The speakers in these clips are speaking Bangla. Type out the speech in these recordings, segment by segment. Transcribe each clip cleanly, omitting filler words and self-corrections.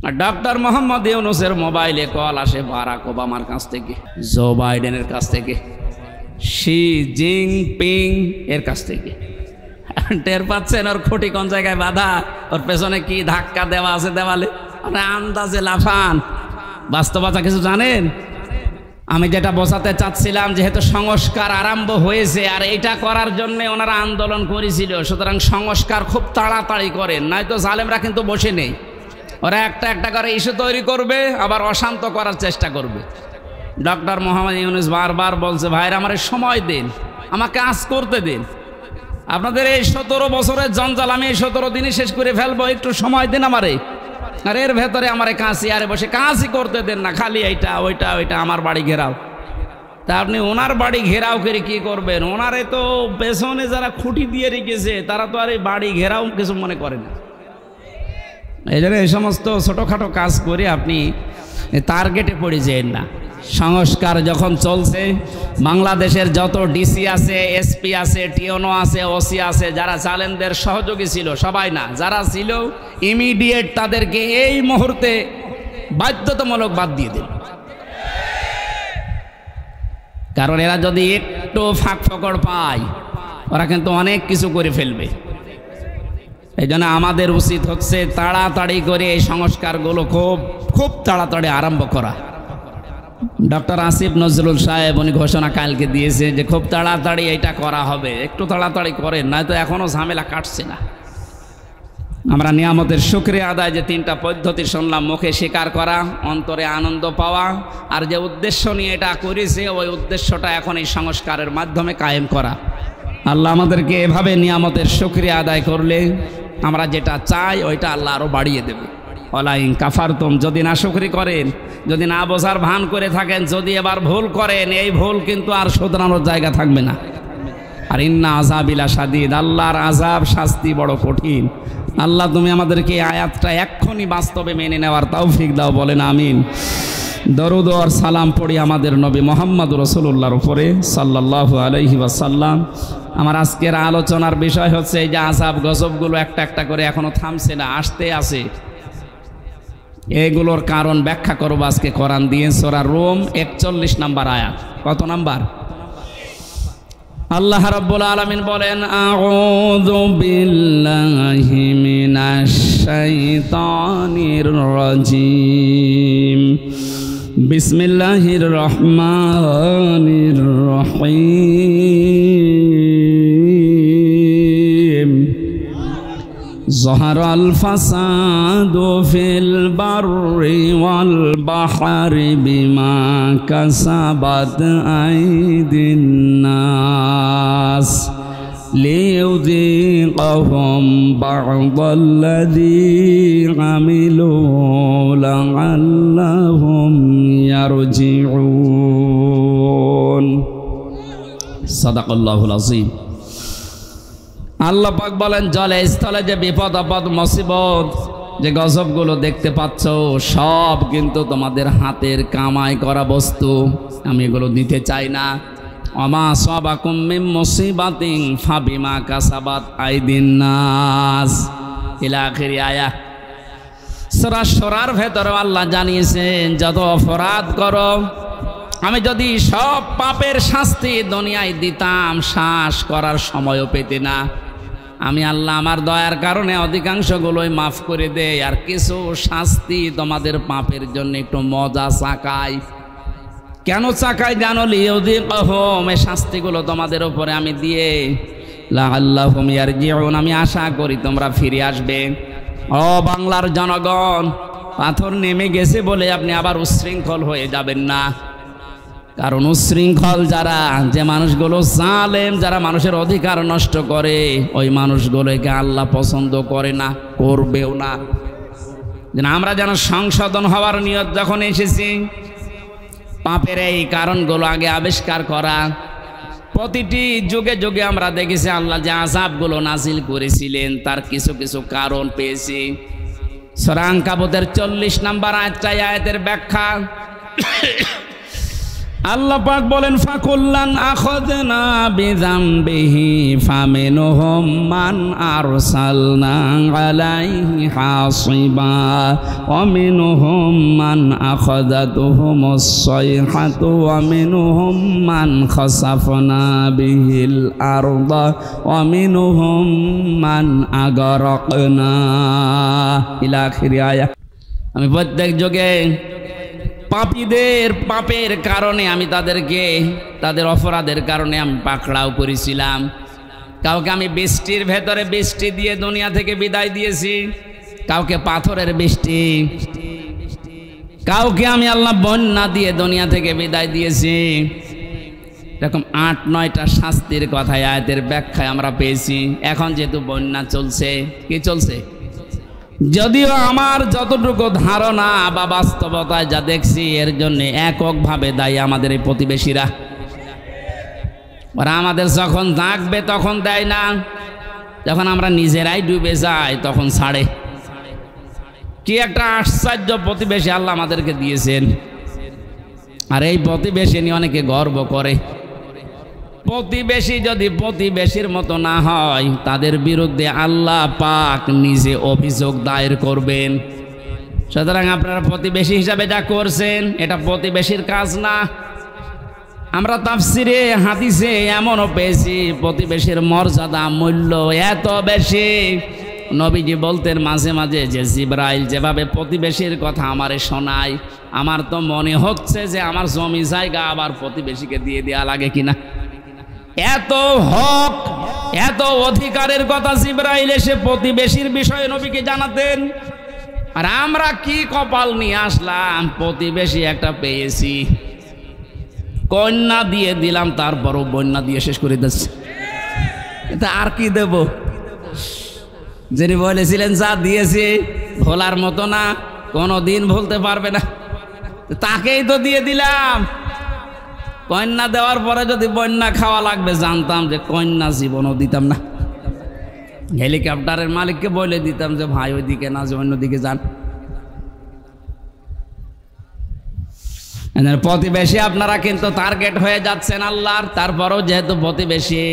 আর ডক্টর মোহাম্মদ ইউনূসের মোবাইলে কল আসে বারাক ওবামার কাছ থেকে, জো বাইডেনের কাছ থেকে, শি জিনপিং এর কাছ থেকে। টের পাচ্ছেন ওর খুঁটি কোন জায়গায় বাঁধা, ওর পেছনে কি ধাক্কা দেওয়া আছে দেওয়ালে? আপনি আন্দাজে লাফান, বাস্তবতা কিছু জানেন? আমি যেটা বোঝাতে চাচ্ছিলাম, যেহেতু সংস্কার আরম্ভ হয়েছে আর এটা করার জন্য ওনারা আন্দোলন করেছিল, সুতরাং সংস্কার খুব তাড়াতাড়ি করেন, নয়তো জালেমরা কিন্তু বসে নেই। ওরা একটা একটা করে ইস্যু তৈরি করবে, আবার অশান্ত করার চেষ্টা করবে। ডক্টর মোহাম্মদ ইউনূস বারবার বলছে, ভাইরা আমার সময় দিন, আমাকে কাজ করতে দিন, আপনাদের এই 17 বছরের জঞ্জাল আমি এই 17 দিনই শেষ করে ফেলবো, একটু সময় দিন আমারে। আর এর ভেতরে আমার কাছে আরে বসে কাজই করতে দেন না, খালি এইটা ওইটা ওইটা আমার বাড়ি ঘেরাও। তা আপনি ওনার বাড়ি ঘেরাও করে কি করবেন? ওনারে তো পেছনে যারা খুঁটি দিয়ে রেখেছে তারা তো আর এই বাড়ি ঘেরাও কিছু মনে করে না। এই জন্য এই সমস্ত ছোটোখাটো কাজ করে আপনি টার্গেটে পড়ে যেন না। সংস্কার যখন চলছে, বাংলাদেশের যত ডিসি আছে, এসপি আছে, টিওনো আছে, ওসি আছে, যারা জালেমদের সহযোগী ছিল, সবাই না, যারা ছিল ইমিডিয়েট তাদেরকে এই মুহূর্তে বাধ্যতামূলক বাদ দিয়ে দিন। কারণ এরা যদি একটু ফাঁক ফকড় পায়, ওরা কিন্তু অনেক কিছু করে ফেলবে। এই জন্য আমাদের উচিত হচ্ছে তাড়াতাড়ি করে এই সংস্কারগুলো খুব তাড়াতাড়ি আরম্ভ করা। ডক্টর আসিফ নজরুল সাহেব উনি ঘোষণা কালকে দিয়েছে যে খুব তাড়াতাড়ি এটা করা হবে, একটু তাড়াতাড়ি করেন, নয়তো এখনও ঝামেলা কাটছে না। আমরা নিয়ামতের শুকরিয়া আদায়, যে 3টা পদ্ধতি শুনলাম, মুখে স্বীকার করা, অন্তরে আনন্দ পাওয়া, আর যে উদ্দেশ্য নিয়ে এটা করেছে ওই উদ্দেশ্যটা এখন এই সংস্কারের মাধ্যমে কায়েম করা। আল্লাহ আমাদেরকে এভাবে নিয়ামতের শুকরিয়া আদায় করলে আমরা যেটা চাই ওইটা আল্লাহ আরও বাড়িয়ে দেবে। ওয়ালাইন কাফারতুম, যদি না শুকরি করেন, যদি না বোঝার ভান করে থাকেন, যদি এবার ভুল করেন, এই ভুল কিন্তু আর শোধরানোর জায়গা থাকবে না। আর ইন্না আযাবিলা শাদীদ, আল্লাহর আযাব, শাস্তি বড় কঠিন। আল্লাহ তুমি আমাদেরকে এই আয়াতটা এক্ষুনি বাস্তবে মেনে নেওয়ার তৌফিক দাও, বলেন আমিন। দরুদ আর সালাম পড়ি আমাদের নবী মুহাম্মদ রাসূলুল্লাহর উপরে সাল্লাল্লাহু আলাইহি ওয়াসাল্লাম। আমার আজকের আলোচনার বিষয় হচ্ছে এই যে আযাব গজবগুলো একটা একটা করে এখনো থামছে না, আসতে আছে। এগুলোর কারণ ব্যাখ্যা করব আজকে কোরআন দিয়ে। সূরা রুম 41 নম্বর আয়াত। কত নাম্বার? আল্লাহ রাব্বুল আলামিন বলেন, আউযু বিল্লাহি মিনাশ শাইতানির রাজিম, বিসমিল্লাহির রহমানির রহিম। ظهر الفساد في البر والبحر بما كسبت أيدي الناس ليذيقهم بعض الذي عملوا لعلهم يرجعون। صدق الله العظيم। আল্লাহ পাক বলেন, জলে স্থলে যে বিপদ আপদ মুসিবত, যে গজবগুলো দেখতে পাচ্ছ, সব কিন্তু তোমাদের হাতের কামাই করা বস্তু। আমি এগুলো দিতে চাই না। ওমা আসাবাকুম মিন মুসিবাতিন ফাবিমা কাসাবাত আইদিন নাস ইলা আখিরি আয়াত। সূরা শুরার ভেতরে আল্লাহ জানিয়েছেন, যত অপরাধ করো, আমি যদি সব পাপের শাস্তি দুনিয়ায় দিতাম, শ্বাস করার সময়ও পেতে না। আমি আল্লাহ আমার দয়ার কারণে অধিকাংশগুলোই মাফ করে দেয়, আর কিছু শাস্তি তোমাদের পাপের জন্য একটু মজা চাকাই। কেন চাকাই জানো? লিউযিকহুম, এই শাস্তিগুলো তোমাদের উপরে আমি দিয়ে লাআল্লাহুম ইয়ারজিউন, আমি আশা করি তোমরা ফিরে আসবে। ও বাংলার জনগণ, পাথর নেমে গেছে বলে আপনি আবার উচ্ছৃঙ্খল হয়ে যাবেন না। কারণ উচ্ছৃঙ্খল যারা, যে মানুষগুলো জালেম, যারা মানুষের অধিকার নষ্ট করে, ওই মানুষগুলোকে আল্লাহ পছন্দ করে না, করবেও না। আমরা যেন সংশোধন হওয়ার নিয়ত যখন এসেছি, পাপের এই কারণগুলো আগে আবিষ্কার করা। প্রতিটি যুগে যুগে আমরা দেখেছি আল্লাহ যে আযাবগুলো নাজিল করেছিলেন তার কিছু কিছু কারণ পেয়েছি। সূরা আনকাবুতের 40 নম্বর আয়াতের ব্যাখ্যা, আল্লাহ পাক বলেন ফাকুল্লান আখাযনা বিযামবিহি ফামিনহুম মান আরসালনা আলাইহি হাসিবা ওয়া মিনহুম মান আখাযাতুহুমুস সাইহাতু ওয়া মিনহুম মান খাসাফনা বিহিল আরদা ওয়া মিনহুম মান আগরাকনা ইলা আখিরি আয়াত। আমি প্রত্যেক যুগে পাপীদের পাপের কারণে আমি তাদেরকে তাদের অপরাধের কারণে আমি পাকড়াও করেছিলাম। কাউকে আমি বৃষ্টির ভেতরে বৃষ্টি দিয়ে দুনিয়া থেকে বিদায় দিয়েছি, কাউকে পাথরের বৃষ্টি, কাউকে আমি আল্লাহ বন্যা দিয়ে দুনিয়া থেকে বিদায় দিয়েছি। এরকম ৮-৯টা শাস্তির কথায় আয়াতের ব্যাখ্যায় আমরা পেয়েছি। এখন যেহেতু বন্যা চলছে, কি চলছে, যদিও আমার যতটুকু ধারণা বা বাস্তবতায় যা দেখছি এর জন্য এককভাবে দায়ী আমাদের এই প্রতিবেশীরা। ওরা আমাদের যখন জাগবে তখন দেয় না, যখন আমরা নিজেরাই ডুবে যাই তখন ছাড়ে। কি একটা আশ্চর্য প্রতিবেশী আল্লাহ আমাদেরকে দিয়েছেন। আর এই প্রতিবেশী নিয়ে অনেকে গর্ব করে। প্রতিবেশী যদি প্রতিবেশীর মতো না হয় তাদের বিরুদ্ধে আল্লাহ পাক নিজে অভিযোগ দায়ের করবেন। সুতরাং আপনারা প্রতিবেশী হিসাবে যা করছেন এটা প্রতিবেশীর কাজ না। আমরা তাফসিরে হাদিসে এমনও পেয়েছি প্রতিবেশীর মর্যাদা মূল্য এত বেশি, নবীজি বলতেন মাঝে মাঝে যে জিবরাইল যেভাবে প্রতিবেশীর কথা আমারে শোনায়, আমার তো মনে হচ্ছে যে আমার জমি জায়গা আবার প্রতিবেশীকে দিয়ে দেওয়া লাগে কিনা। এত হক এত অধিকারের কথা জিবরাইল এসে প্রতিবেশীর বিষয়ে নবীকে জানাতেন। আর আমরা কি কপাল নিয়ে আসলাম, প্রতিবেশী একটা পেয়েছি, কন্যা দিয়ে দিলাম, তারপরও বন্যা দিয়ে শেষ করে দিচ্ছে। এটা আর কি দেব? যিনি বলেছিলেন যা দিয়েছি ভোলার মতো না, কোনোদিন ভুলতে পারবে না, তাকেই তো দিয়ে দিলাম। কন্যা দেওয়ার পরে যদি বন্যা খাওয়া লাগবে জানতাম যে কন্যা জীবনও দিতাম না। হেলিকপ্টারের মালিককে বলে দিতাম যে ভাই ওইদিকে না, যে অন্যদিকে যান। প্রতিবেশী আপনারা কিন্তু টার্গেট হয়ে যাচ্ছেন আল্লাহর। তারপরেও যেহেতু প্রতিবেশী,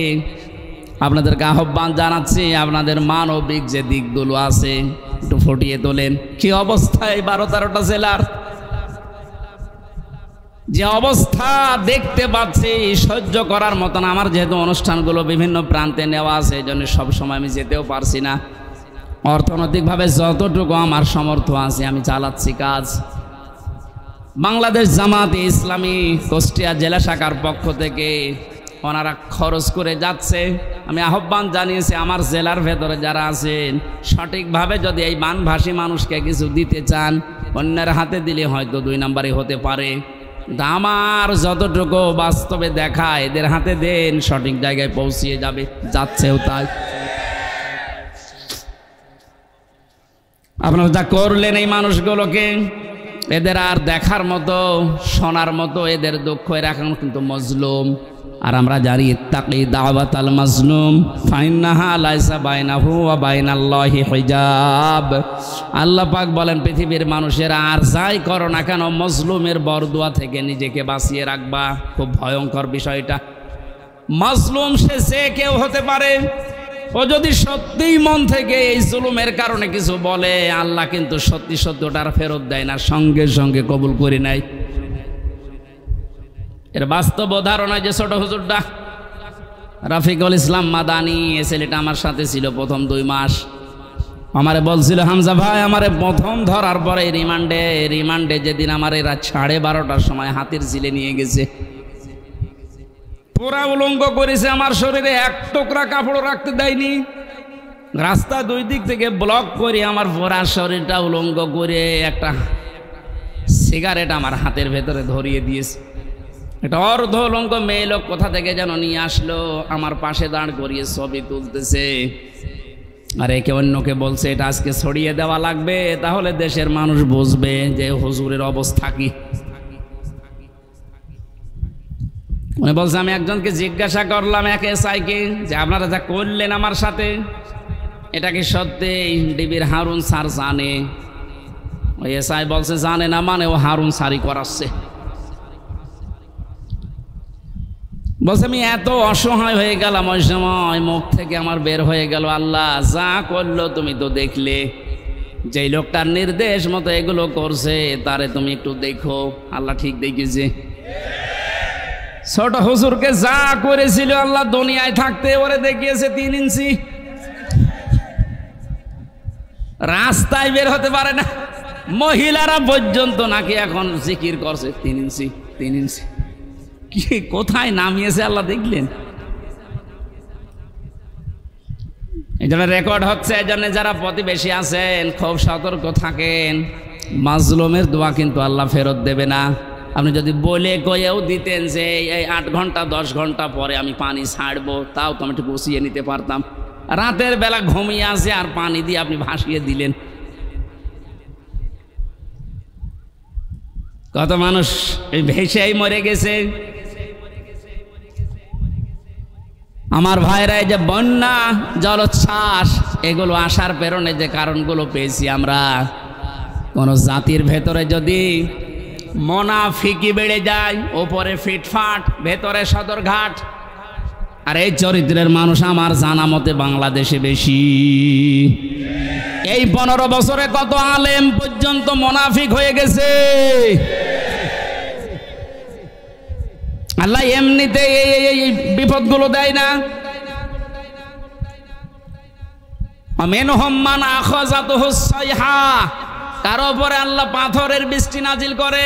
আপনাদেরকে আহ্বান জানাচ্ছি আপনাদের মানবিক যে দিকগুলো আছে একটু ফুটিয়ে তোলেন। কি অবস্থা এই 12-13টা জেলার, যে অবস্থা দেখতে পাচ্ছি সহ্য করার মতন। আমার যেহেতু অনুষ্ঠানগুলো বিভিন্ন প্রান্তে নেওয়া আছে, এই জন্য সবসময় আমি যেতেও পারছি না। অর্থনৈতিকভাবে যতটুকু আমার সামর্থ্য আছে আমি চালাচ্ছি কাজ। বাংলাদেশ জামাতে ইসলামী কুষ্টিয়া জেলা শাখার পক্ষ থেকে ওনারা খরচ করে যাচ্ছে। আমি আহ্বান জানিয়েছি আমার জেলার ভেতরে যারা আছেন সঠিকভাবে যদি এই বানভাসী মানুষকে কিছু দিতে চান, অন্যের হাতে দিলে হয়তো 2 নম্বরই হতে পারে। আমার যতটুকু বাস্তবে দেখা এদের হাতে দেন, সঠিক জায়গায় পৌঁছিয়ে যাবে, যাচ্ছেও তাই। আপনারা যা করলেন এই মানুষগুলোকে, এদের আর দেখার মতো শোনার মতো এদের দুঃখ, এরা এখন কিন্তু মজলুম। আর আমরা জানি ইত্তাকি দাওয়াতাল মাজলুম ফাইন্নাহা লাইসা বাইনাহু ওয়া বাইনাল্লাহি হিজাব। আল্লাহ পাক বলেন পৃথিবীর মানুষেরা আর যাই করো না কেন মজলুমের বরদুয়া থেকে নিজেকে বাঁচিয়ে রাখবা। খুব ভয়ঙ্কর বিষয়টা। মাজলুম সে যে কেউ হতে পারে, ও যদি সত্যিই মন থেকে এই জুলুমের কারণে কিছু বলে, আল্লাহ কিন্তু সত্যি সত্যি ওটার ফেরত দেয় না, সঙ্গে সঙ্গে কবুল করে নেয়। এর বাস্তব উদাহরণ যে ছোট হুজুরটা রাফিকুল ইসলাম মাদানি, এ ছেলেটা আমার সাথে ছিল প্রথম 2 মাস। আমারে বলছিল হামজা ভাই আমারে প্রথম ধরার পরে রিমান্ডে যেদিন আমার রাত 12:30টার সময় হাতির ঝিলে নিয়ে গেছে, পুরা উলঙ্গ করেছে, আমার শরীরে 1 টুকরা কাপড় রাখতে দেয়নি, রাস্তা 2 দিক থেকে ব্লক করে আমার পুরা শরীরটা উলঙ্গ করে একটা সিগারেট আমার হাতের ভেতরে ধরিয়ে দিয়েছে। এটা অর্ধ উলঙ্গ মেয়ে লোক কোথা থেকে যেন নিয়ে আসলো, আমার পাশে দাঁড় করিয়ে ছবি তুলতেছে। আর একে অন্যকে বলছে এটা আজকে ছড়িয়ে দেওয়া লাগবে, তাহলে দেশের মানুষ বুঝবে যে হুজুরের অবস্থা কি। উনি বলছে আমি একজনকে জিজ্ঞাসা করলাম এক এসআইকে যে আপনারা যা করলেন আমার সাথে এটা কি সত্যি ডিবির হারুন স্যার জানে? ওই এসআই বলছে জানে না মানে ও হারুন স্যারই করাচ্ছে। বলছে আমি এত অসহায় হয়ে গেলাম ওই সময়, মুখ থেকে আমার বের হয়ে গেল, আল্লাহ যা করলো তুমি তো দেখলে, যেই লোকটার নির্দেশ মতো এগুলো করছে তারে তুমি একটু দেখো। আল্লাহ ঠিক দেখেছে। ছোট হুজুরকে যা করেছিল আল্লাহ দুনিয়ায় থাকতে ওরে দেখিয়েছে 3 ইঞ্চি, রাস্তায় বের হতে পারে না। মহিলারা পর্যন্ত নাকি এখন জিকির করছে 3 ইঞ্চি 3 ইঞ্চি। কি কোথায় নামিয়েছে আল্লাহ দেখলেন। এই জন্য রেকর্ড হচ্ছে, এই জন্য যারা প্রতিবেশী আছেন খুব সতর্ক থাকেন। মাজলুমের দোয়া কিন্তু আল্লাহ ফেরত দেবে না। আপনি যদি বলে কয়েও দিতেন যে এই 8 ঘন্টা 10 ঘন্টা পরে আমি পানি ছাড়বো, তাও তো আমি একটু বসিয়ে নিতে পারতাম। রাতের বেলা ঘুমিয়ে আসে আর পানি দিয়ে আপনি ভাসিয়ে দিলেন। কত মানুষ এই ভেসেই মরে গেছে। আমার ভাইরা, এই যে বন্যা জলোচ্ছ্বাস এগুলো আসার পেছনে যে কারণগুলো পেয়েছি আমরা, কোন জাতির ভেতরে যদি মুনাফিকি বেড়ে যায়, ওপরে ফিটফাট ভেতরে সদরঘাট, আর এই চরিত্রের মানুষ আমার জানা মতে বাংলাদেশে বেশি। এই 15 বছরে কত আলেম পর্যন্ত মুনাফিক হয়ে গেছে। আল্লাহ এমনিতে এই বিপদগুলো দেয় না। মিনহুম মান আখাযাতুহু সাইহা, কারো উপরে আল্লাহ পাথরের বৃষ্টি নাজিল করে।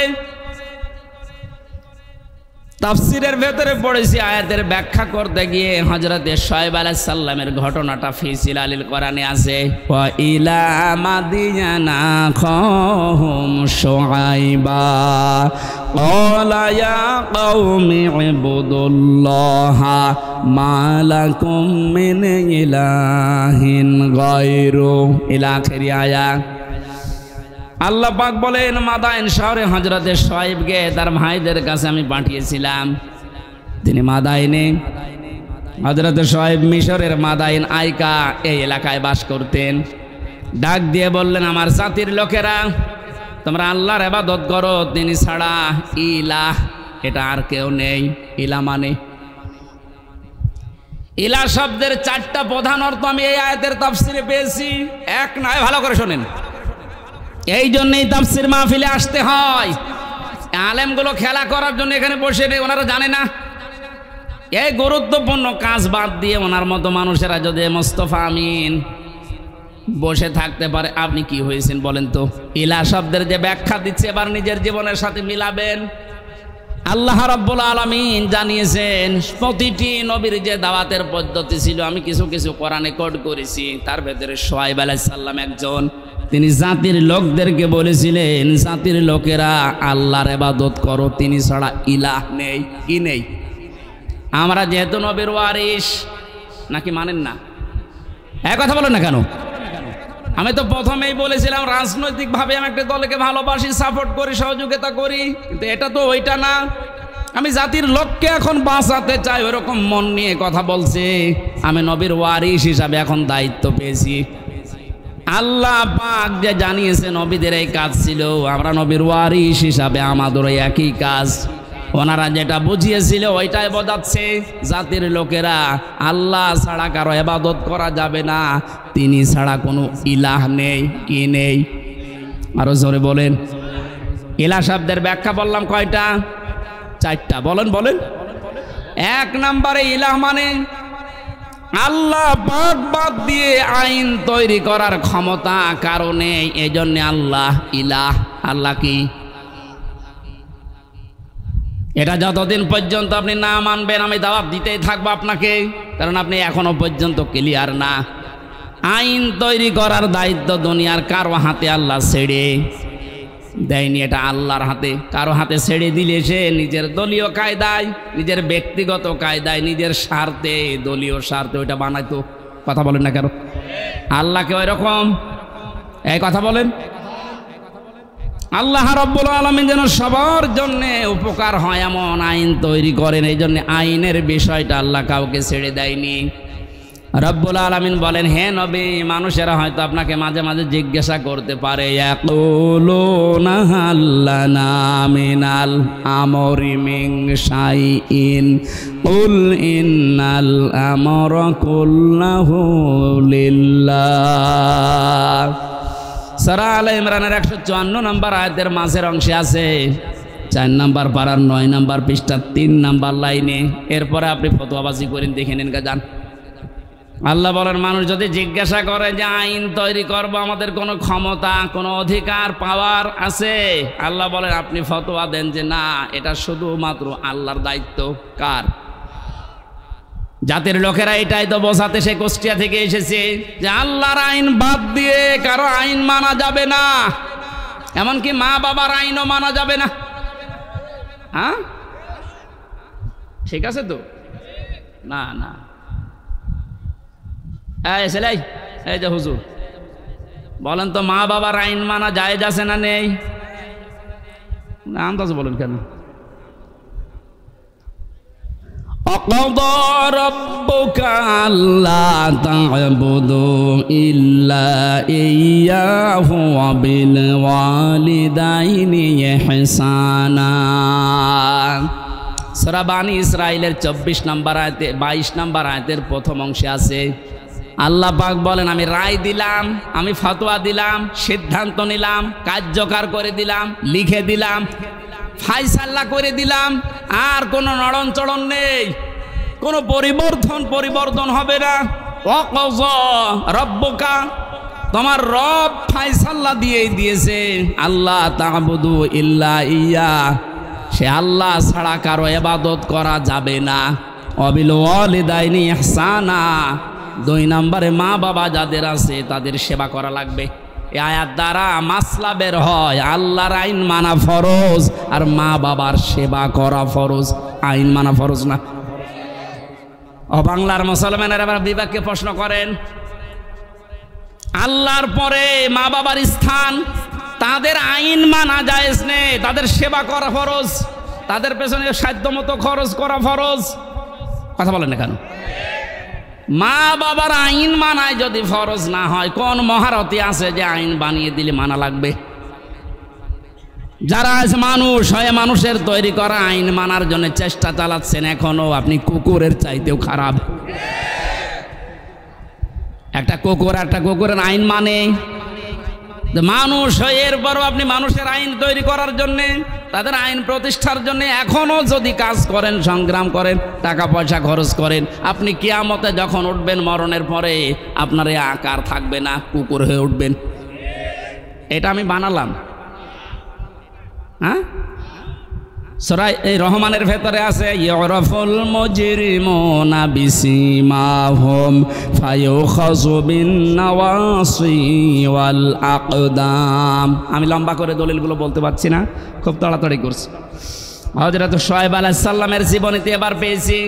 তাফসীরের ভেতরে পড়েছি, আয়াতের ব্যাখ্যা করতে গিয়ে হযরতে শুআয়ব আলাইহিস সালামের ঘটনাটা ফি সিলালিল কোরআনে আছে। ওয়া ইলা মাদিয়ানা খাহুম শুআইবা ক্বালা ইয়া কওমি ইবুদুল্লাহা মা লাকুম মিন ইলাহিন গায়রু, ইলা আখিরি আয়াত। আল্লাহ পাক বলেন, মাদায়েন শহরে হযরতে শুআয়বকে তার ভাইদের কাছে আমি পাঠিয়েছিলাম। তিনি মাদায়েনে, হযরতে শুআয়ব মিশরের মাদায়েন আইকা এই এলাকায় বাস করতেন। ডাক দিয়ে বললেন, আমার জাতির লোকেরা, তোমরা আল্লাহর ইবাদত করো, তিনি ছাড়া ইলাহ এটা আর কেউ নেই। ইলাহ মানে, ইলাহ শব্দের 4টা প্রধান অর্থ আমি এই আয়াতের তাফসীরে পেয়েছি। এক নয়, ভালো করে শোনেন। এই জন্যই তাফসীর মাহফিলে আসতে হয়। আলেমগুলো খেলা করার জন্য এখানে বসে নেই, ওনারা জানে না। এই গুরুত্বপূর্ণ কাজ বাদ দিয়ে ওনার মতো মানুষেরা যদি মোস্তফা আমিন বসে থাকতে পারে, আপনি কি হয়েছেন বলেন তো? ইলাহ শব্দের যে ব্যাখ্যা দিচ্ছে এবার নিজের জীবনের সাথে মিলাবেন। আল্লাহ রাব্বুল আলামিন জানিয়েছেন প্রতিটি নবীর যে দাওয়াতের পদ্ধতি ছিল, আমি কিছু কিছু কোরআনে কোড করেছি। তার ভেতরে শুআয়ব আলাইহিস সালাম একজন। তিনি জাতির লোকদেরকে বলেছিলেন, জাতির লোকেরা আল্লাহর ইবাদত করো, তিনি ছাড়া ইলাহ নেই। কি নেই? আমরা যেহেতু নবীর ওয়ারিস, নাকি মানেন না? এক কথা বলেন না কেন? আমি তো প্রথমেই বলেছিলাম রাজনৈতিকভাবে আমি একটা দলকে ভালোবাসি, সাপোর্ট করি, সহযোগিতা করি, কিন্তু এটা তো ওইটা না। আমি জাতির লোককে এখন বাঁচাতে চাই, ওরকম মন নিয়ে কথা বলছি। আমি নবীর ওয়ারিস হিসাবে এখন দায়িত্ব পেয়েছি। আল্লাহ পাক যে জানিয়েছে নবীদের এই কাজ ছিল, আমরা নবীর ওয়ারিস হিসাবে আমাদের একই কাজ। ওনারা যেটা বুঝিয়েছিল ওইটাই বোঝাচ্ছে, জাতির লোকেরা আল্লাহ ছাড়া কারো ইবাদত করা যাবে না, তিনি ছাড়া কোনো ইলাহ নেই। কি নেই? আরো জোরে বলেন। ইলাহ শব্দের ব্যাখ্যা বললাম কয়টা? 4টা। বলেন বলেন। 1 নম্বরে ইলাহ মানে আল্লাহ পাক বাদ দিয়ে আইন তৈরি করার ক্ষমতা কারণে, এই জন্য আল্লাহ ইলাহ। আল্লাহ কি? এটা যতদিন পর্যন্ত আপনি না মানবেন আমি দাওয়াত দিতেই থাকবো আপনাকে, কারণ আপনি এখনো পর্যন্ত ক্লিয়ার না। আইন তৈরি করার দায়িত্ব দুনিয়ার কারো হাতে আল্লাহ ছেড়ে দেয়নি, এটা আল্লাহর হাতে। কারো হাতে ছেড়ে দিলে সে নিজের দলীয় কায়দায়, নিজের ব্যক্তিগত কায়দায়, নিজের স্বার্থে, দলীয় স্বার্থে ওইটা বানাইতো। কথা বলেন না কেন? আল্লাহকে ওই রকম। এই কথা বলেন। আল্লাহ রাব্বুল আলামিন যেন সবার জন্য উপকার হয় এমন আইন তৈরি করেন, এই জন্য আইনের বিষয়টা আল্লাহ কাউকে ছেড়ে দেয়নি। রব্বুল আলামিন বলেন, হে নবী, মানুষেরা হয়তো আপনাকে মাঝে মাঝে জিজ্ঞাসা করতে পারে, ইয়াকুলুনা হাল্লানা মিনাল আমরি মিন শাইইন কুল ইন্নাল আমরা কুল্লাহু লিল্লাহ। সূরা আলে ইমরানের 154 নম্বর আয়াতের মাঝের অংশে আছে 4 নম্বর পারার 9 নম্বর পৃষ্ঠা 3 নম্বর লাইনে। এরপরে আপনি ফতোয়াবাজি করেন, দেখে নেন গা যান। আল্লাহ বলেন, মানুষ যদি জিজ্ঞাসা করে যে আইন তৈরি করব, আমাদের কোনো ক্ষমতা, কোনো অধিকার, পাওয়ার আছে, আল্লাহ বলেন আপনি ফতোয়া দেন যে না, এটা শুধুমাত্র আল্লাহর দায়িত্ব। কার? জাতির লোকেরা এটাই তো বোঝাতে সে কুষ্টিয়া থেকে এসেছে যে আল্লাহর আইন বাদ দিয়ে কারো আইন মানা যাবে না, এমনকি মা বাবার আইনও মানা যাবে না। হ্যাঁ, ঠিক আছে তো? না না, এই যে হুজুর বলেন তো, মা বাবার আইন মানা জায়েজ আছে না নেই? না, আন্দাজ বলেন কেন? وَقَضَى رَبُّكَ أَلَّا تَعْبُدُوا إِلَّا إِيَّاهُ وَبِالْوَالِدَيْنِ إِحْسَانًا। সূরা বানী ইসরাঈলের 24 নম্বর আয়াতে 22 নম্বর আয়াতের প্রথম অংশে আছে, আল্লাহ পাক বলেন, আমি রায় দিলাম, আমি ফতোয়া দিলাম, সিদ্ধান্ত নিলাম, কার্যকর করে দিলাম, লিখে দিলাম, ফায়সালা করে দিলাম, আর কোনো নড়নচড়ন নেই, কোনো পরিবর্তন হবে না। ওয়াকাযা রাব্বুকা, তোমার রব ফায়সালা দিয়েই দিয়েছে, আল্লাহ তা'বুদু ইল্লা ইয়া, সে আল্লাহ ছাড়া কারো ইবাদত করা যাবে না। ওয়াবিল ওয়ালিদাইনি ইহসানা, 2 নম্বরে মা বাবা যাদের আছে তাদের সেবা করা লাগবে। এই আয়াত দ্বারা মাসলা বের হয়, আল্লাহর আইন মানা ফরজ আর মা বাবার সেবা করা ফরজ, আইন মানা ফরজ না। বাংলার মুসলমানেরা আবার বিবেককে প্রশ্ন করেন, আল্লাহর পরে মা বাবার স্থান, তাদের আইন মানা জায়েজ নেই, তাদের সেবা করা ফরজ, তাদের পেছনে সাধ্যমতো খরচ করা ফরজ। কথা বলেন না কেন? মা বাবার আইন মানায় যদি ফরজ না হয়, কোন মহারতি আছে যে আইন বানিয়ে দিলে মানা লাগবে? যারা আজ মানুষ হয়ে মানুষের তৈরি করা আইন মানার জন্য চেষ্টা চালাচ্ছেন, এখনো আপনি কুকুরের চাইতেও খারাপ। একটা কুকুরের আইন মানে মানুষ হয়ে, এরপরও আপনি মানুষের আইন তৈরি করার জন্যে, তাদের আইন প্রতিষ্ঠার জন্য এখনো যদি কাজ করেন, সংগ্রাম করেন, টাকা পয়সা খরচ করেন, আপনি কিয়ামতে যখন উঠবেন মরণের পরে আপনার এই আকার থাকবে না, কুকুর হয়ে উঠবেন। এটা আমি বানালাম। হ্যাঁ, সূরা এই রহমানের ভেতরে আছে, ইউরাফুল মুজরিমুনা বিসিমাহুম ফায়ুখাযু বিন নাওয়াসি ওয়াল আকদাম। আমি লম্বা করে দলিলগুলো বলতে পারছি না, খুব তাড়াতাড়ি করছি। হযরত শুআয়ব আলাইহিস সালামের জীবনীতে এবার পেয়েছি,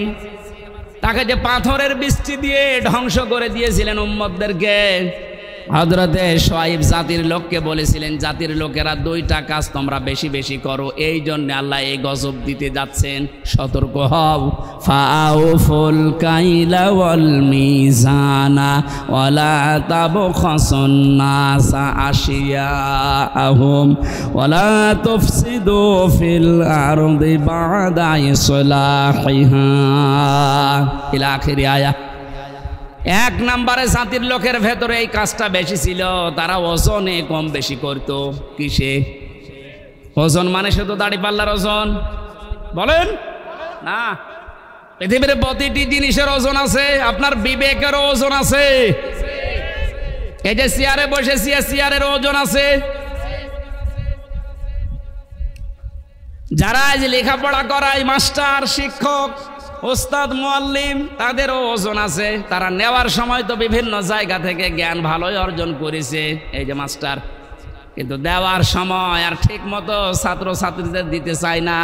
তাকে যে পাথরের বৃষ্টি দিয়ে ধ্বংস করে দিয়েছিলেন উম্মতদেরকে, হযরতে শুআয়ব জাতির লোককে বলেছিলেন, জাতির লোকেরা 2টা কাজ তোমরা বেশি বেশি করো, এই জন্য আল্লাহ এই গজব দিতে যাচ্ছেন, সতর্ক হও। ফাআউফুল কাইলা ওয়াল মিজানা ওয়ালা তাবখাসুন নাসা আশিয়াআহুম ওয়ালা তুফসিদু ফিল আরদি বা'দা ইসলাহিহা ইলা আখির আয়াত। 1 নম্বরে জাতির লোকের ভেতরে এই কাজটা বেশি ছিল, তারা ওজনে কম বেশি করত। কিসে ওজন? মানে শুধু দাড়ি পাল্লার ওজন বলেন না, পৃথিবীর প্রতিটি জিনিসের ওজন আছে, আপনার বিবেকেরও ওজন আছে। এই যে চেয়ারে বসেছি, চেয়ারের ওজন আছে। যারা আজ লেখাপড়া করায়, মাস্টার, শিক্ষক, ওস্তাদ, মুআল্লিম, তাদেরও ওজন আছে। তারা নেওয়ার সময় তো বিভিন্ন জায়গা থেকে জ্ঞান ভালোই অর্জন করেছে, এই যে মাস্টার, কিন্তু দেওয়ার সময় আর ঠিক মতো ছাত্র ছাত্রীদের দিতে চায় না,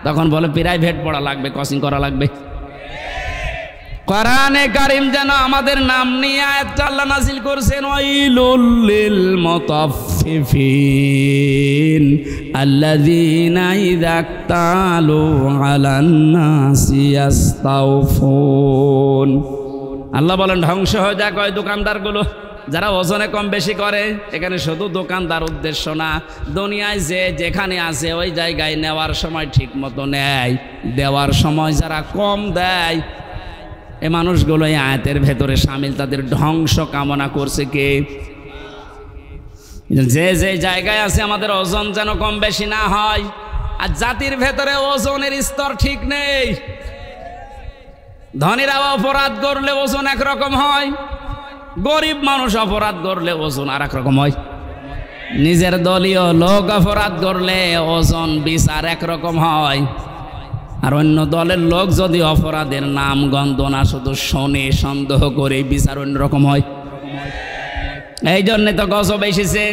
তখন বলে প্রাইভেট পড়া লাগবে, কোচিং করা লাগবে। কোরআনে কারীম যেন আমাদের নাম নিয়ে আয়াতটা আল্লাহ নাযিল করেছেন, ওয়াইলুল লিল মুতাফফিফিন আল্লাযীনা ইযা ইক্তালু আলান নাসি ইস্তাওফুন। আল্লাহ বলেন ধ্বংস হয়ে যাক ওই দোকানদারগুলো যারা ওজনে কম বেশি করে। এখানে শুধু দোকানদার উদ্দেশ্য না, দুনিয়ায় যে যেখানে আছে ওই জায়গায় নেওয়ার সময় ঠিক মতো নেয়, দেওয়ার সময় যারা কম দেয়, এই মানুষগুলো এই আয়াতের ভেতরে শামিল। তাদের ধ্বংস কামনা করছে কে? যে যে জায়গায় আছে আমাদের ওজন যেন কম বেশি না হয়। আর জাতির ভেতরে ওজনের স্তর ঠিক নেই। ধনীরা অপরাধ করলে ওজন একরকম হয়, গরিব মানুষ অপরাধ করলে ওজন আর এক রকম হয়। নিজের দলীয় লোক অপরাধ করলে ওজন বিচার একরকম হয়, আর অন্য দলের লোক যদি অপরাধের নাম গন্ধ না শুধু শোনে, সন্দেহ করে বিচার অন্যরকম হয়। এই জন্যে তো গজব এসেছে।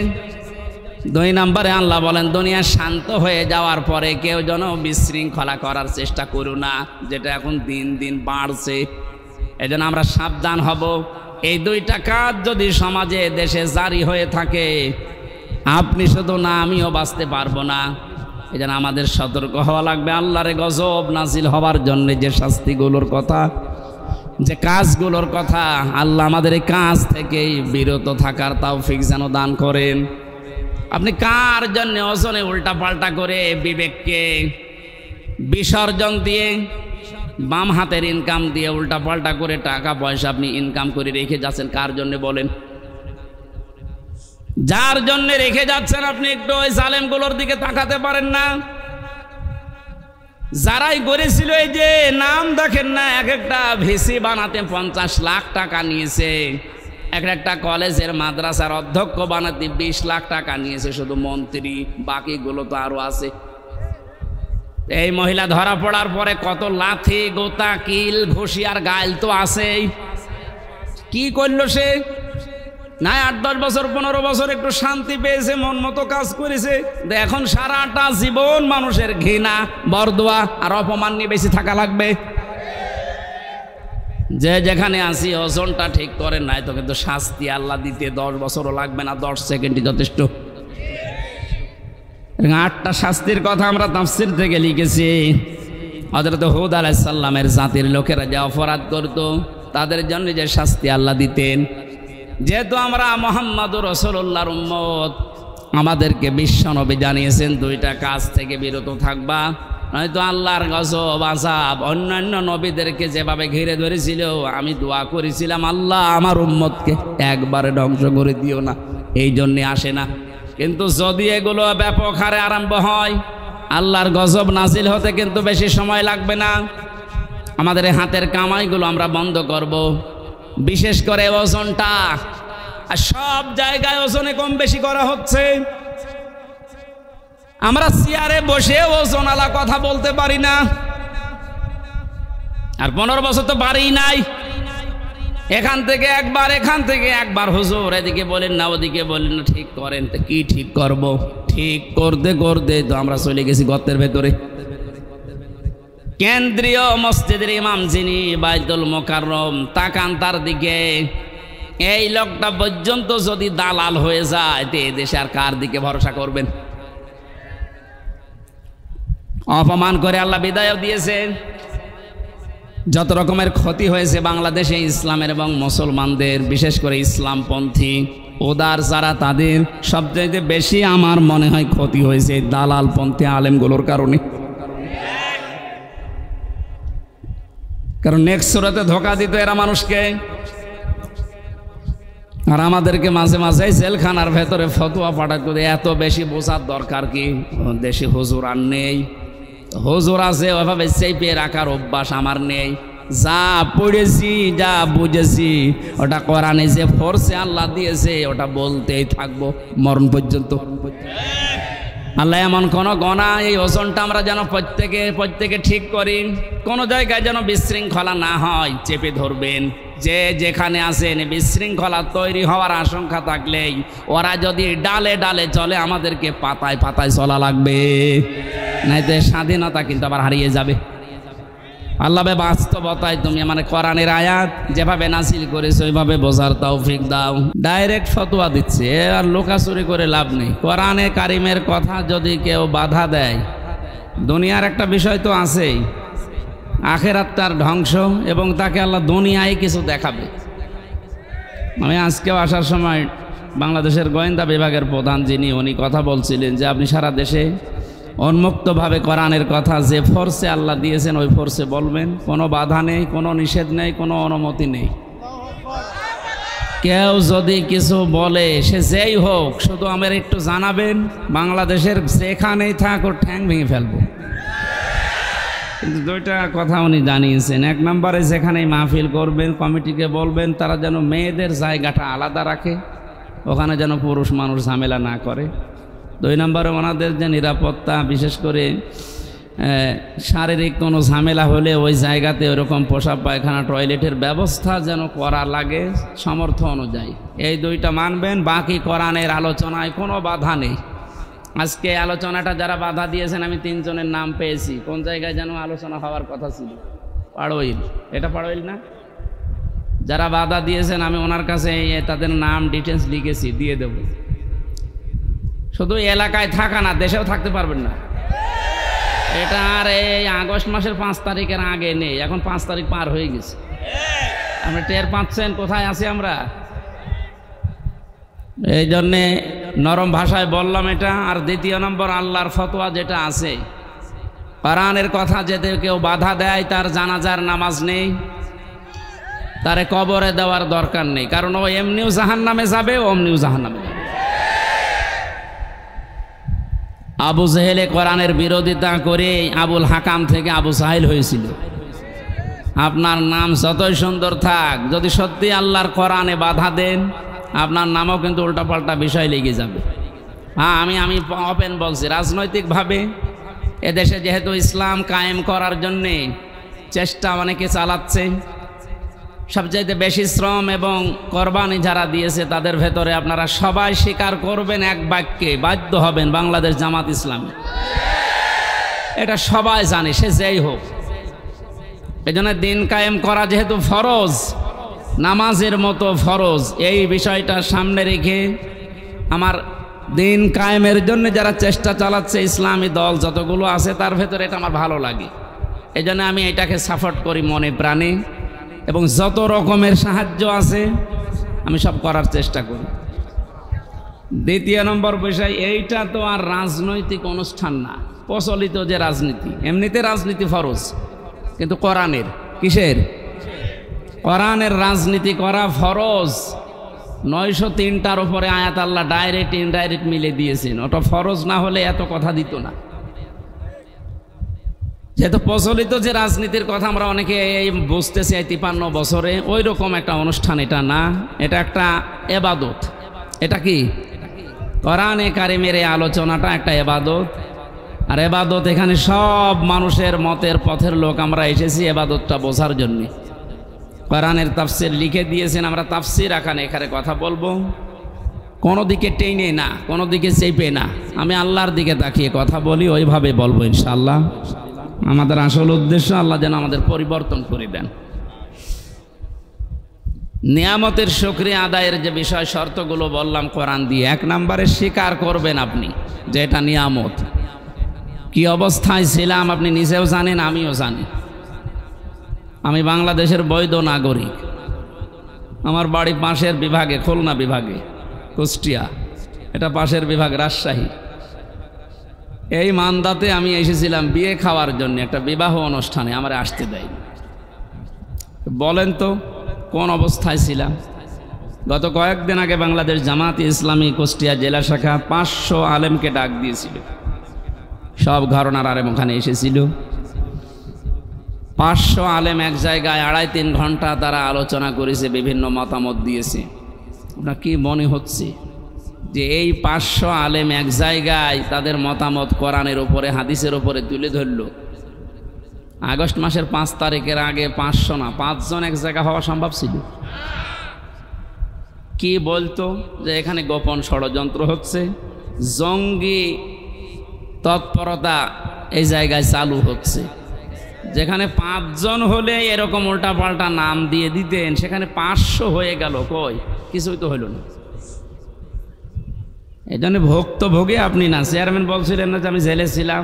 2 নম্বরে আল্লাহ বলেন দুনিয়া শান্ত হয়ে যাওয়ার পরে কেউ যেন বিশৃঙ্খলা করার চেষ্টা করো না, যেটা এখন দিন দিন বাড়ছে। এই জন্য আমরা সাবধান হব। এই 2টা কাজ যদি সমাজে দেশে জারি হয়ে থাকে, আপনি শুধু না আমিও বাঁচতে পারবো না। এই জন্য আমাদের সতর্ক হওয়া লাগবে। আল্লাহর গজব নাজিল হওয়ার জন্য যে শাস্তিগুলোর কথা, যে কাজগুলোর কথা, আল্লাহ আমাদের এই কাজ থেকেই বিরত থাকার তৌফিক যেন দান করেন। আপনি কার জন্য ওজনে উল্টা পাল্টা করে বিবেককে বিসর্জন দিয়ে, বাম হাতের ইনকাম দিয়ে উল্টা পাল্টা করে টাকা পয়সা আপনি ইনকাম করে রেখে যাচ্ছেন? কার জন্য বলেন? যার জন্য রেখে যাচ্ছেন আপনি একটু ওই জালেমগুলোর দিকে তাকাতে পারেন না? যারাই করেছিল, এই যে নাম দেখেন না, এক একটা ভিসি বানাতে 50 লাখ টাকা নিয়েছে, একটা কলেজের মাদ্রাসার অধ্যক্ষ বানাতে 20 লাখ টাকা নিয়েছে শুধু মন্ত্রী, বাকিগুলো তো আরো আছে। এই মহিলা ধরা পড়ার পরে কত লাথি গোতা কিল ঘুষি আর গাইল তো আছেই। কি করলো সে? না 8-10 বছর 15 বছর একটু শান্তি পেয়েছে, মন মতো কাজ করেছে। এখন সারাটা জীবন মানুষের ঘৃণা, বরদোয়া আর অপমান নিয়ে বেশি থাকা লাগবে। যে যেখানে আসি ওজনটা ঠিক করেন, নাই তো কিন্তু শাস্তি আল্লাহ দিতে 10 বছরও লাগবে না, 10 সেকেন্ডই যথেষ্ট। 8টা শাস্তির কথা আমরা তাফসীর থেকে লিখেছি। হযরত হুদ আলাইহিস সালামের জাতির লোকেরা যে অপরাধ করত, তাদের জন্য যে শাস্তি আল্লাহ দিতেন। যেহেতু আমরা মুহাম্মদুর রাসূলুল্লাহর উম্মত, আমাদেরকে বিশ্বনবী জানিয়েছেন 2টা কাজ থেকে বিরত থাকবা, নয়তো আল্লাহর গজব আযাব অন্যান্য নবীদেরকে যেভাবে ঘিরে ধরেছিল। আমি দোয়া করেছিলাম, আল্লাহ আমার উম্মতকে একবারে ধ্বংস করে দিও না, এই জন্যে আসে না। কিন্তু যদি এগুলো ব্যাপক হারে আরম্ভ হয়, আল্লাহর গজব নাজিল হতে কিন্তু বেশি সময় লাগবে না। আমাদের হাতের কামাইগুলো আমরা বন্ধ করব, বিশেষ করে ওজনটা। আর সব জায়গায় ওজনে কম বেশি করা হচ্ছে। আমরা চেয়ারে বসে ওজনওয়ালা কথা বলতে পারি না, আর 15 বছর তো পারি নাই। এখান থেকে একবার হুজুর এদিকে বলেন না, ওদিকে বলেন না, ঠিক করেন। তো কি ঠিক করব? ঠিক করতে করতে তো আমরা চলে গেছি গর্তের ভেতরে। কেন্দ্রীয় মসজিদের ইমাম যিনি বাইতুল মুকাররম, তাকান তার দিকে। এই লোকটা পর্যন্ত যদি দালাল হয়ে যায়, তো এই দেশে আর কার দিকে ভরসা করবেন? অপমান করে আল্লাহ বিদায় দিয়েছেন। যত রকমের ক্ষতি হয়েছে বাংলাদেশে ইসলামের এবং মুসলমানদের, বিশেষ করে ইসলামপন্থী উদার যারা, তাদের সবচাইতে বেশি আমার মনে হয় ক্ষতি হয়েছে দালালপন্থী আলেমগুলোর কারণে। কারণ নেক্সট সূরাতে ধোঁকা দিত এরা মানুষকে, আর আমাদেরকে মাঝে মাঝে জেলখানার ভেতরে ফতোয়া পাঠাতো। এত বেশি বোঝার দরকার কি? দেশে হুজুর আর নেই, হুজুর আছে ওইভাবে চেপে রাখার অভ্যাস আমার নেই। যা পড়েছি, যা বুঝেছি, ওটা কোরআনে যে ফোর্সে আল্লাহ দিয়েছে ওটা বলতেই থাকবো মরণ পর্যন্ত। আল্লাহ এমন কোনো গণা, এই ওজনটা আমরা যেন প্রত্যেকে ঠিক করি। কোনো জায়গায় যেন বিশৃঙ্খলা না হয়, চেপে ধরবেন। যে যেখানে আছেন, বিশৃঙ্খলা তৈরি হওয়ার আশঙ্কা থাকলেই ওরা যদি ডালে ডালে চলে, আমাদেরকে পাতায় পাতায় চলা লাগবে, নাইতে স্বাধীনতা কিন্তু আবার হারিয়ে যাবে। আল্লাহ বাস্তবতায় তুমি মানে কোরআনের আয়াত যেভাবে নাজিল করেছে ওইভাবে বোঝার তৌফিক দাও। ডাইরেক্ট ফতোয়া দিচ্ছে, আর লুকাচুরি করে লাভ নেই। কোরআনে কারিমের কথা যদি কেউ বাধা দেয়, দুনিয়ার একটা বিষয় তো আছেই, আখেরাত তার ধ্বংস এবং তাকে আল্লাহ দুনিয়ায় কিছু দেখাবে। আমি আজকেও আসার সময় বাংলাদেশের গোয়েন্দা বিভাগের প্রধান যিনি, উনি কথা বলছিলেন যে আপনি সারা দেশে উন্মুক্তভাবে কোরআনের কথা যে ফোর্সে আল্লাহ দিয়েছেন ওই ফোর্সে বলবেন, কোনো বাধা নেই, কোনো নিষেধ নেই, কোনো অনুমতি নেই। কেউ যদি কিছু বলে সে যেই হোক, শুধু আমার একটু জানাবেন, বাংলাদেশের যেখানেই থাক ওর ঠ্যাং ভেঙে ফেলবো। কিন্তু দুইটা কথা উনি জানিয়েছেন। এক নম্বরে যেখানেই মাহফিল করবেন কমিটিকে বলবেন তারা যেন মেয়েদের জায়গাটা আলাদা রাখে, ওখানে যেন পুরুষ মানুষ ঝামেলা না করে। দুই নম্বরে ওনাদের যে নিরাপত্তা, বিশেষ করে শারীরিক কোনো ঝামেলা হলে ওই জায়গাতে ওরকম পোশাক পায়খানা টয়লেটের ব্যবস্থা যেন করা লাগে সামর্থ্য অনুযায়ী। এই দুইটা মানবেন। বাকি কোরআনের আলোচনায় কোনো বাধা নেই। আজকে আলোচনাটা যারা বাধা দিয়েছেন আমি 3 জনের নাম পেয়েছি। কোন জায়গায় যেন আলোচনা হওয়ার কথা ছিল, পাড়ইল, এটা পাড়ইল না? যারা বাধা দিয়েছেন আমি ওনার কাছে তাদের নাম ডিটেলস লিখেছি, দিয়ে দেব। শুধু এলাকায় থাকা না, দেশেও থাকতে পারবেন না। এটা আর এই আগস্ট মাসের 5 তারিখের আগে নেই, এখন 5 তারিখ পার হয়ে গেছে। আপনি টের পাচ্ছেন কোথায় আছি আমরা? এই জন্যে নরম ভাষায় বললাম এটা। আর দ্বিতীয় নম্বর, আল্লাহর ফতোয়া যেটা আছে, কোরআনের কথা যেতে কেউ বাধা দেয় তার জানাজার নামাজ নেই, তারে কবরে দেওয়ার দরকার নেই, কারণ ও এমনিও জাহান্নামে যাবে, অমনিও জাহান্নামে যাবে। আবু জেহেলে কোরআনের বিরোধিতা করে আবুল হাকাম থেকে আবু সাহিল হয়েছিল। আপনার নাম যতই সুন্দর থাক, যদি সত্যি আল্লাহর কোরআনে বাধা দেন আপনার নামও কিন্তু উল্টাপাল্টা বিষয় লেগে যাবে। হ্যাঁ, আমি ওপেন বলছি, রাজনৈতিকভাবে এদেশে যেহেতু ইসলাম কায়েম করার জন্যে চেষ্টা অনেকে চালাচ্ছে, সবচাইতে বেশি শ্রম এবং কোরবানি যারা দিয়েছে তাদের ভেতরে আপনারা সবাই স্বীকার করবেন এক বাক্যে, বাধ্য হবেন বাংলাদেশ জামাত ইসলামী। এটা সবাই জানে, সে যেই হোক। এই জন্য দিন কায়েম করা যেহেতু ফরজ, নামাজের মতো ফরজ, এই বিষয়টা সামনে রেখে আমার দিন কায়েমের জন্য যারা চেষ্টা চালাচ্ছে ইসলামী দল যতগুলো আছে তার ভেতরে এটা আমার ভালো লাগে। এই জন্য আমি এটাকে সাপোর্ট করি মনে প্রাণে, এবং যত রকমের সাহায্য আছে আমি সব করার চেষ্টা করি। দ্বিতীয় নম্বর বিষয়, এইটা তো আর রাজনৈতিক অনুষ্ঠান না, প্রচলিত যে রাজনীতি, এমনিতে রাজনীতি ফরজ, কিন্তু কোরআনের, কিসের? কোরআনের রাজনীতি করা ফরজ। 903টার উপরে আয়াত আল্লাহ ডাইরেক্ট ইনডাইরেক্ট মিলে দিয়েছেন, ওটা ফরজ না হলে এত কথা দিত না। যেহেতু প্রচলিত যে রাজনীতির কথা আমরা অনেকে বুঝতেছি 53 বছরে, ওই রকম একটা অনুষ্ঠান এটা না, এটা একটা এবাদত। এটা কি? কোরআনে কারিমের এই আলোচনাটা একটা এবাদত। আর এবাদত, এখানে সব মানুষের মতের পথের লোক আমরা এসেছি এবাদতটা বোঝার জন্যে। কোরআনের তাফসির লিখে দিয়েছেন, আমরা তাফসির এখানে কথা বলবো, কোনো দিকে টেনে না, কোনো দিকে চেপে না, আমি আল্লাহর দিকে তাকিয়ে কথা বলি, ওইভাবে বলবো ইনশাআল্লাহ। আমাদের আসল উদ্দেশ্য আল্লাহ যেন আমাদের পরিবর্তন করে দেন। নিয়ামতের শুকরিয়া আদায়ের যে বিষয় শর্তগুলো বললাম কোরআন দিয়ে, 1 নম্বরে স্বীকার করবেন আপনি যে এটা নিয়ামত। কি অবস্থায় ছিলাম আপনি নিজেও জানেন, আমিও জানি। আমি বাংলাদেশের বৈধ নাগরিক, আমার বাড়ি পাশের বিভাগে, খুলনা বিভাগে, কুষ্টিয়া, এটা পাশের বিভাগ রাজশাহী। এই মান্দাতে আমি এসেছিলাম বিয়ে খাওয়ার জন্য, একটা বিবাহ অনুষ্ঠানে আমার আসতে দেয়নি। বলেন তো কোন অবস্থায় ছিলাম? গত কয়েকদিন আগে বাংলাদেশ জামাত ইসলামী কুষ্টিয়া জেলা শাখা 500 আলেমকে ডাক দিয়েছিল, সব ঘরানার আলেম ওখানে এসেছিল। 500 আলেম এক জায়গায় 2.5-3 ঘন্টা তারা আলোচনা করেছে, বিভিন্ন মতামত দিয়েছে। আপনার কি মনে হচ্ছে যে এই 500 আলেম এক জায়গায় তাদের মতামত কোরআনের উপরে, হাদিসের উপরে তুলে ধরল? আগস্ট মাসের 5 তারিখের আগে 500 না 5 জন এক জায়গা হওয়া সম্ভব ছিল? কি বলতো যে এখানে গোপন ষড়যন্ত্র হচ্ছে, জঙ্গি তৎপরতা এই জায়গায় চালু হচ্ছে। যেখানে 5 জন হলে এরকম উল্টাপাল্টা নাম দিয়ে দিতেন, সেখানে 500 হয়ে গেল, কই কিছুই তো হইল না। এই জন্য ভোগে আপনি না, চেয়ারম্যান বলছিলেন না যে আমি জেলে ছিলাম,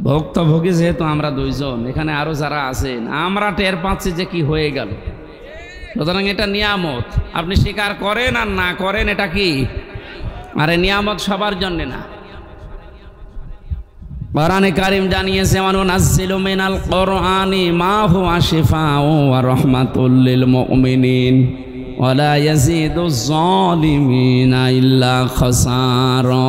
ভুক্তভোগী যেহেতু আমরা দুইজন, এখানে আরো যারা আছেন, আমরা টের পাচ্ছি যে কি হয়ে গেল। সুতরাং এটা নিয়ামত, আপনি স্বীকার করেন আর না করেন, এটা কি? আরে নিয়ামত সবার জন্য না। কোরআনে কারীম জানিয়েছে, ওয়ানুনাজ্জিলু মিনাল কোরআনি মা হুয়া শিফাউ ওয়া রাহমাতুল লিল মুমিনিন ওয়া লা ইয়াজিদুজ যালিমিনা ইল্লা খাসারা।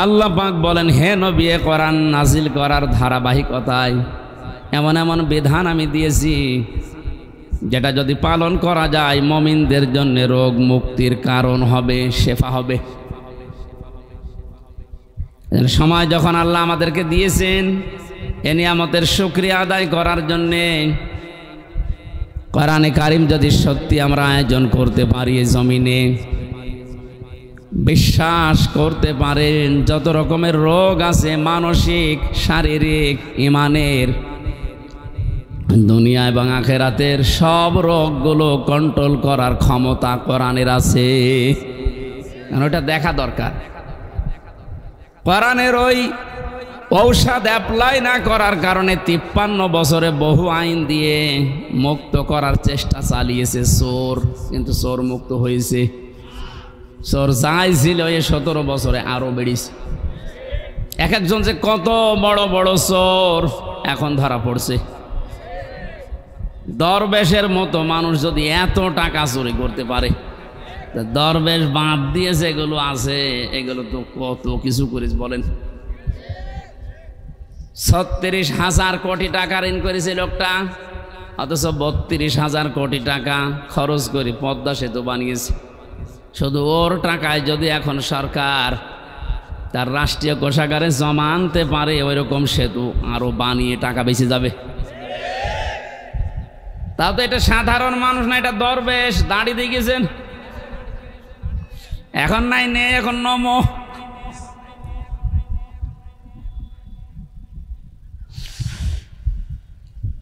আল্লাহ পাক বলেন, হে নবী, কোরআন নাজিল করার ধারাবাহিকতায় এমন এমন বিধান আমি দিয়েছি যেটা যদি পালন করা যায় মুমিনদের জন্য রোগ মুক্তির কারণ হবে, শেফা হবে। সময় যখন আল্লাহ আমাদেরকে দিয়েছেন এ নিয়ামতের শুকরিয়া আদায় করার জন্যে কোরআনে কারীম যদি সত্যি আমরা আয়োজন করতে পারি, জমিনে বিশ্বাস করতে পারেন যত রকমের রোগ আছে, মানসিক, শারীরিক, ইমানের, দুনিয়া এবং আখেরাতের সব রোগগুলো কন্ট্রোল করার ক্ষমতা কোরআনের আছে। ওটা দেখা দরকার। কোরআনের ওই ঔষধ অ্যাপ্লাই না করার কারণে 53 বছরে বহু আইন দিয়ে মুক্ত করার চেষ্টা চালিয়েছে চোর, কিন্তু চোর মুক্ত হয়েছে। চোর যাই ছিল এই 17 বছরে আরো বেড়েছে। এক একজন যে কত বড় বড় চোর এখন ধরা পড়ছে। দরবেশের মতো মানুষ যদি এত টাকা চুরি করতে পারে, দরবেশ বাদ দিয়ে যেগুলো আছে এগুলো তো কত কিছু করিস বলেন। 36,000 কোটি টাকা ঋণ করেছে লোকটা, অথচ 32,000 কোটি টাকা খরচ করে পদ্মা সেতু বানিয়েছে। শুধু ওর টাকায় যদি এখন সরকার তার রাষ্ট্রীয় কোষাগারে জমা আনতে পারে, ওই রকম সেতু আরো বানিয়ে টাকা বেঁচে যাবে। তাও তো এটা সাধারণ মানুষ না, এটা দরবেশ। দাঁড়ি দেখেছেন? এখন নাই, নেই, এখন নমো।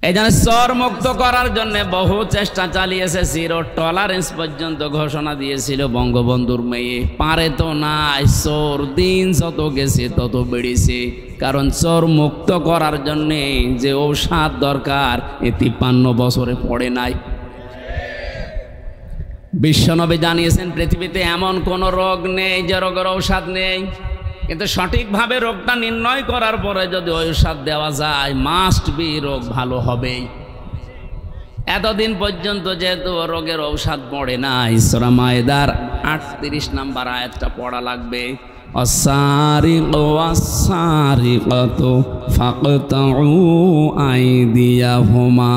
এই জন্য চোর মুক্ত করার জন্য বহু চেষ্টা চালিয়েছে। জিরো টলারেন্স পর্যন্ত ঘোষণা দিয়েছিল বঙ্গবন্ধুর মেয়ে। পারে তো নাই, চোর দিন যত গেছে তত বেড়েছে। কারণ চোর মুক্ত করার জন্যে যে ঔষধ দরকার এ 53 বছরে পড়ে নাই। বিশ্বনবী জানিয়েছেন পৃথিবীতে এমন কোন রোগ নেই যে রোগের ঔষধ নেই, কিন্তু সঠিকভাবে রোগটা নির্ণয় করার পরে যদি ঔষধ দেওয়া যায়, মাস্ট বি রোগ ভালো হবেই। এতদিন পর্যন্ত যেহেতু রোগের ঔষধ পড়ে নাই, সূরা মায়েদার 38 নম্বর আয়াতটা পড়া লাগবে। অসারিকু ওয়াসারিকাতু ফাকতাউ আইদিয়াহুমা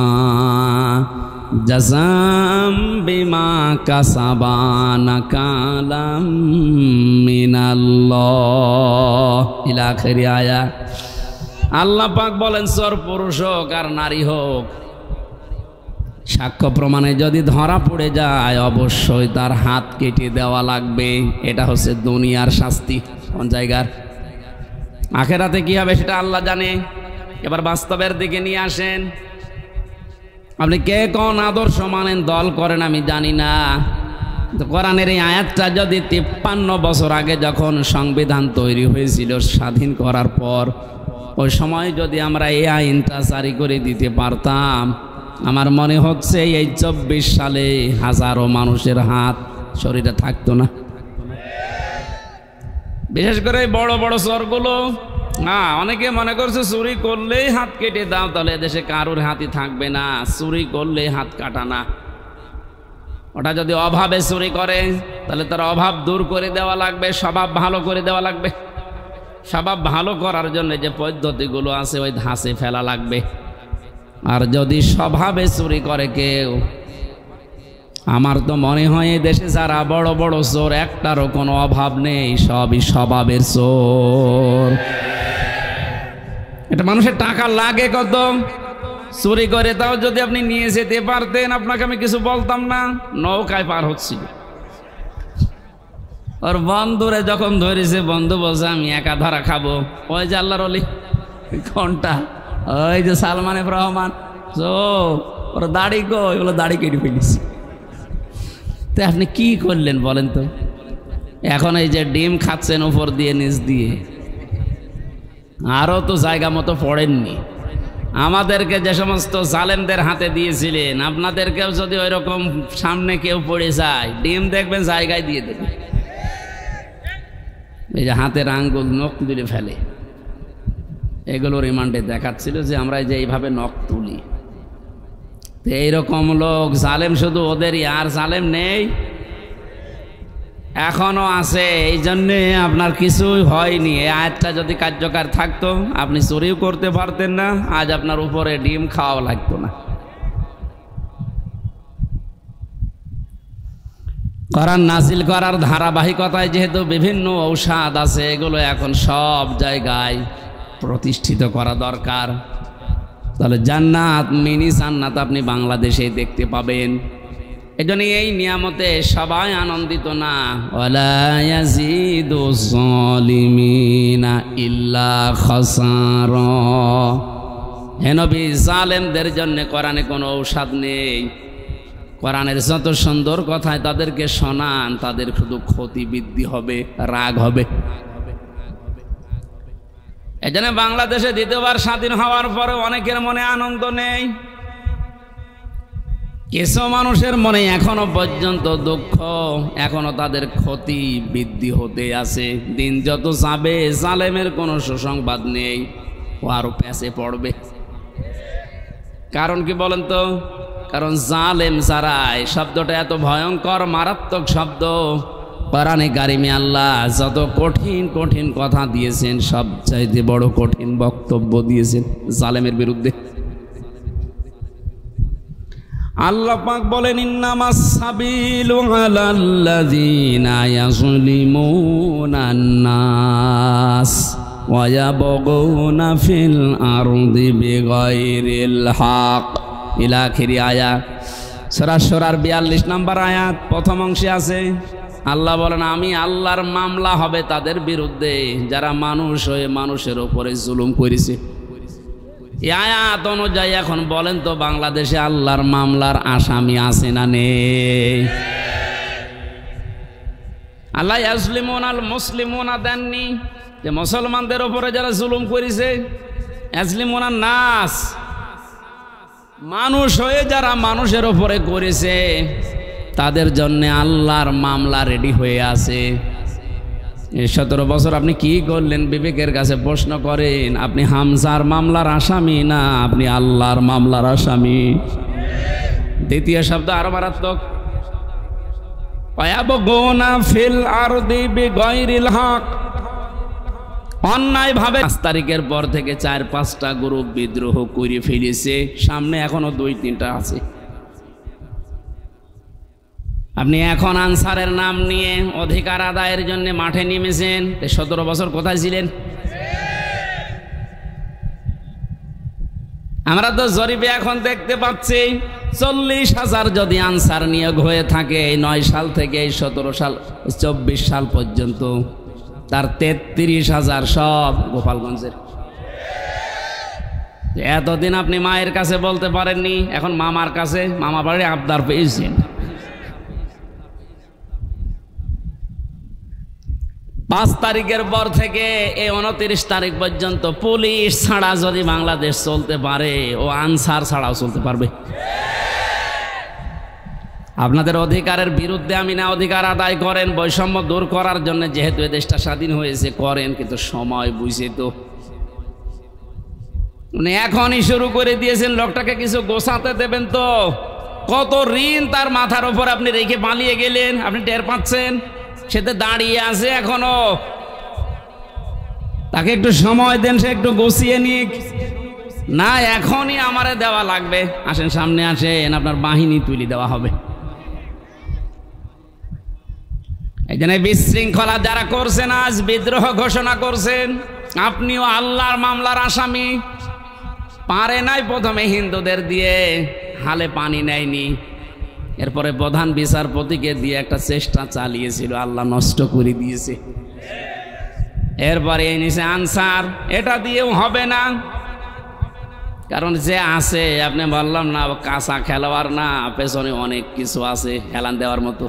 জাযাম বিমা কাসাবা নাকালাম মিনাল্লাহ ইলা আখিরি আয়াত। আল্লাহ পাক বলেন, চোর পুরুষ হোক আর নারী হোক, সাক্ষ্য প্রমাণে যদি ধরা পড়ে যায় অবশ্যই তার হাত কেটে দেওয়া লাগবে। এটা হচ্ছে দুনিয়ার শাস্তি। কোন জায়গার? আখেরাতে কি হবে সেটা আল্লাহ জানে। এবার বাস্তবের দিকে নিয়ে আসেন। আপনি কে কোন আদর্শ মানেন, দল করেন, আমি জানি না। কোরআনের এই আয়াতটা যদি 53 বছর আগে যখন সংবিধান তৈরি হয়েছিল স্বাধীন করার পর, ওই সময় যদি আমরা এই আইনটা জারি করে দিতে পারতাম, আমার মনে হচ্ছে এই 24 সালে হাজারো মানুষের হাত শরীরে থাকতো না। বিশেষ করে বড় বড় চোরগুলো, অনেকে মনে করছে চুরি করলেই হাত কেটে দাও, তাহলে দেশে কারোর হাতই থাকবে না। চুরি করলে হাত কাটা না, ওটা যদি অভাবে চুরি করে তাহলে তার অভাব দূর করে দেওয়া লাগবে, স্বভাব ভালো করে দেওয়া লাগবে। স্বভাব ভালো করার জন্য যে পদ্ধতিগুলো আছে ওই ধাঁচে ফেলা লাগবে। আর যদি স্বভাবে চুরি করে কেউ, আমার তো মনে হয় এই দেশে যারা বড় বড় চোর একটারও কোনো অভাব নেই, সবই স্বভাবের চোর। এটা মানুষের টাকা লাগে কত, চুরি করে তাও যদি আপনি নিয়ে যেতে পারতেন আপনাকে আমি কিছু বলতাম না। নৌকায় পার হচ্ছিল, ওর বন্ধুরে যখন ধরেছে, বন্ধু বলছে আমি একা ধরা খাবো। ওই যে আল্লাহর ওলি কোনটা, ওই যে সালমান এফ রহমান, ওর দাড়ি গো, ওগুলো দাড়ি কেটে ফেলিস। তো আপনি কি করলেন বলেন তো? এখন এই যে ডিম খাচ্ছেন উপর দিয়ে নিচ দিয়ে, আরও তো জায়গা মতো পড়েননি। আমাদেরকে যে সমস্ত জালেমদের হাতে দিয়েছিলেন, আপনাদেরকেও যদি ওই রকম সামনে কেউ পড়ে যায়, ডিম দেখবেন জায়গায় দিয়ে দেবে। এই যে হাতের আঙ্গুল নখ তুলে ফেলে, এগুলো রিমান্ডে দেখাচ্ছিল যে আমরা যে এইভাবে নখ তুলি। তো এইরকম লোক জালেম শুধু ওদেরই, আর জালেম নেই, এখনো আছে। এই জন্যে আপনার কিছুই হয়নি। এই আয়াতটা যদি কার্যকর থাকতো, আপনি চুরিও করতে পারতেন না, আজ আপনার উপরে ডিম খাওয়া লাগতো না। কোরআন নাজিল করার ধারাবাহিকতায় যেহেতু বিভিন্ন ঔষধ আছে, এগুলো এখন সব জায়গায় প্রতিষ্ঠিত করা দরকার। তাহলে জান্নাত, মিনি জান্নাত আপনি বাংলাদেশে দেখতে পাবেন। এজন্য এই নিয়ামতে সবাই আনন্দিত না। ওয়ালা ইয়াজিদু যালিমিনা ইল্লা খাসারা। হে নবী, জালেমদের জন্য কোরআনে কোনো ঔষধ নেই। কোরআনের যত সুন্দর কথায় তাদেরকে শোনান, তাদের শুধু ক্ষতি বৃদ্ধি হবে, রাগ হবে। এজন্য বাংলাদেশে দ্বিতীয়বার স্বাধীন হওয়ার পরে অনেকের মনে আনন্দ নেই। কিছু মানুষের মনে এখনো পর্যন্ত দুঃখ, এখনো তাদের ক্ষতি বৃদ্ধি হতে আছে। দিন যত যাবে জালেমের কোনো সুসংবাদ নেই, ও আরো প্যাঁচে পড়বে। কারণ কি বলেন তো? কারণ জালেম যারা, এই শব্দটা এত ভয়ঙ্কর মারাত্মক শব্দ। কোরআনে কারিমে আল্লাহ যত কঠিন কঠিন কথা দিয়েছেন, সবচাইতে বড় কঠিন বক্তব্য দিয়েছেন জালেমের বিরুদ্ধে। আল্লাহ পাক বলেন, ইন্নামাস সাবিলু আলাল্লাযিনা ইয়াযলিমুনান নাস ওয়া ইয়াবগুনা ফিল আরদি বিগাইরিল হক। ইলা আখিরি আয়াত। সূরা সূরার 42 নম্বর আয়াত প্রথম অংশে আছে। আল্লাহ বলেন, আমি আল্লাহর মামলা হবে তাদের বিরুদ্ধে যারা মানুষ হয়ে মানুষের উপরে জুলুম করেছে। এই আয়াত অনুযায়ী এখন বলেন তো, বাংলাদেশে আল্লাহর মামলার আসামি আছে না নেই? আল্লাহ ইয়াজলিমুনাল মুসলিমুনা দেননি, যে মুসলমানদের উপরে যারা জুলুম করেছে। ইয়াজলিমুনান নাস, মানুষ হয়ে যারা মানুষের উপরে করেছে, তাদের জন্য আল্লাহর মামলা রেডি হয়ে আছে। 17 বছর আপনি কি করলেন? বিবেকের কাছে প্রশ্ন করেন। আপনি হামজার মামলার আসামি না আপনি আল্লাহর মামলার আসামি? দ্বিতীয় শব্দ আরো মারাত্মক। ওয়ায়াবগুনা ফিল আরদি বিগাইরিল হক। অন্যায়ভাবে 5 তারিখের পর থেকে 4-5টা গ্রুপ বিদ্রোহ করে ফেলেছে, সামনে এখনো 2-3টা আছে। আপনি এখন আনসারের নাম নিয়ে অধিকার আদায়ের জন্য মাঠে নেমেছেন। 17 বছর কোথায় ছিলেন? আমরা তো জরিপে এখন দেখতে পাচ্ছি 40,000 যদি আনসার নিয়োগ হয়ে থাকে 9 সাল থেকে 17 সাল 24 সাল পর্যন্ত, তার 33,000 সব গোপালগঞ্জের। এতদিন আপনি মায়ের কাছে বলতে পারেননি, এখন মামার কাছে, মামা বাড়ি আবদার পেয়েছেন। 5 তারিখের পর থেকে এই 29 তারিখ পর্যন্ত পুলিশ ছাড়া যদি বাংলাদেশ চলতে পারে, ও আনসার ছাড়াও চলতে পারবে। আপনাদের অধিকারের বিরুদ্ধে আমি না, অধিকার আদায় করেন, বৈষম্য দূর করার জন্য, যেহেতু এ দেশটা স্বাধীন হয়েছে করেন, কিন্তু সময় বুঝে তো উনি এখনই শুরু করে দিয়েছেন। লোকটাকে কিছু গোছাতে দেবেন তো। কত ঋণ তার মাথার উপর আপনি রেখে পালিয়ে গেলেন, আপনি টের পাচ্ছেন? সেতে দাঁড়িয়ে আছে এখনো। তাকে একটু সময় দেন, সে একটু গুছিয়ে নিক। না, এখনই আমারে দেওয়া লাগবে, আসেন সামনে আসেন, আপনার বাহিনী তুলে দেওয়া হবে। এই জন্য বিশৃঙ্খলা যারা করছেন, আজ বিদ্রোহ ঘোষণা করছেন, আপনিও আল্লাহর মামলার আসামি। পারে নাই প্রথমে হিন্দুদের দিয়ে, হালে পানি নেয়নি, এরপরে প্রধান বিচারপতিকে দিয়ে একটা চেষ্টা চালিয়েছিল, আল্লাহ নষ্ট করে দিয়েছে। এরপরে এনেছে আনসার, এটা দিয়েও হবে না। কারণ যে আছে, আপনি বললাম না কাঁচা খেলোয়াড় না, পেছনে অনেক কিছু আছে হেলান দেওয়ার মতো।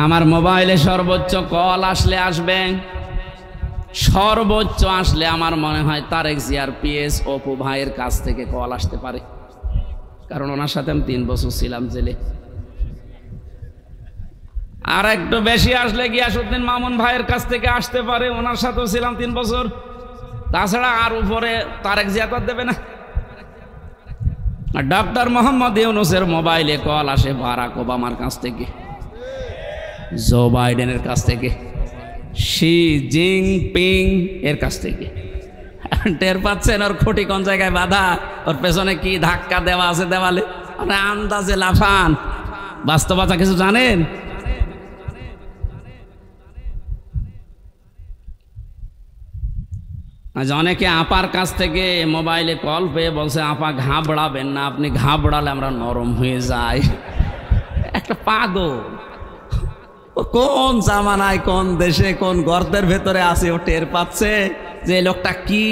আমার মোবাইলে সর্বোচ্চ কল আসলে আসবে সর্বোচ্চ আসলে আমার মনে হয় তারেক জিয়ার পিএস অপু ভাইয়ের কাছ থেকে কল আসতে পারে, কারণ ওনার সাথে আমি 3 বছর ছিলাম জেলে। আর একটু বেশি আসলে গিয়াসউদ্দিন মামুন ভাইয়ের কাছ থেকে আসতে পারে, ওনার সাথেও ছিলাম 3 বছর। তাছাড়া আর উপরে তারেক জিয়া তো দেবে না। আর ডক্টর মোহাম্মদ ইউনূসের মোবাইলে কল আসে বারাক ওবামার কাছ থেকে, জো বাইডেনের কাছ থেকে, শি জিনপিং এর কাছ থেকে। টের পাচ্ছেন ওর খুঁটি কোন জায়গায় বাঁধা, ওর পেছনে কি ধাক্কা দেওয়া আছে দেওয়ালে? আপনি আন্দাজে লাফান, বাস্তবতা কিছু জানেন? আজ অনেকে আপার কাছ থেকে মোবাইলে কল পেয়ে বলছে, আপা ঘাবড়াবেন না, আপনি ঘাবড়ালে আমরা নরম হয়ে যাই। একটা পাগল, ও কোন জামানায় কোন দেশে কোন গর্তের ভেতরে আছে ও টের পাচ্ছে যে লোকটা কি,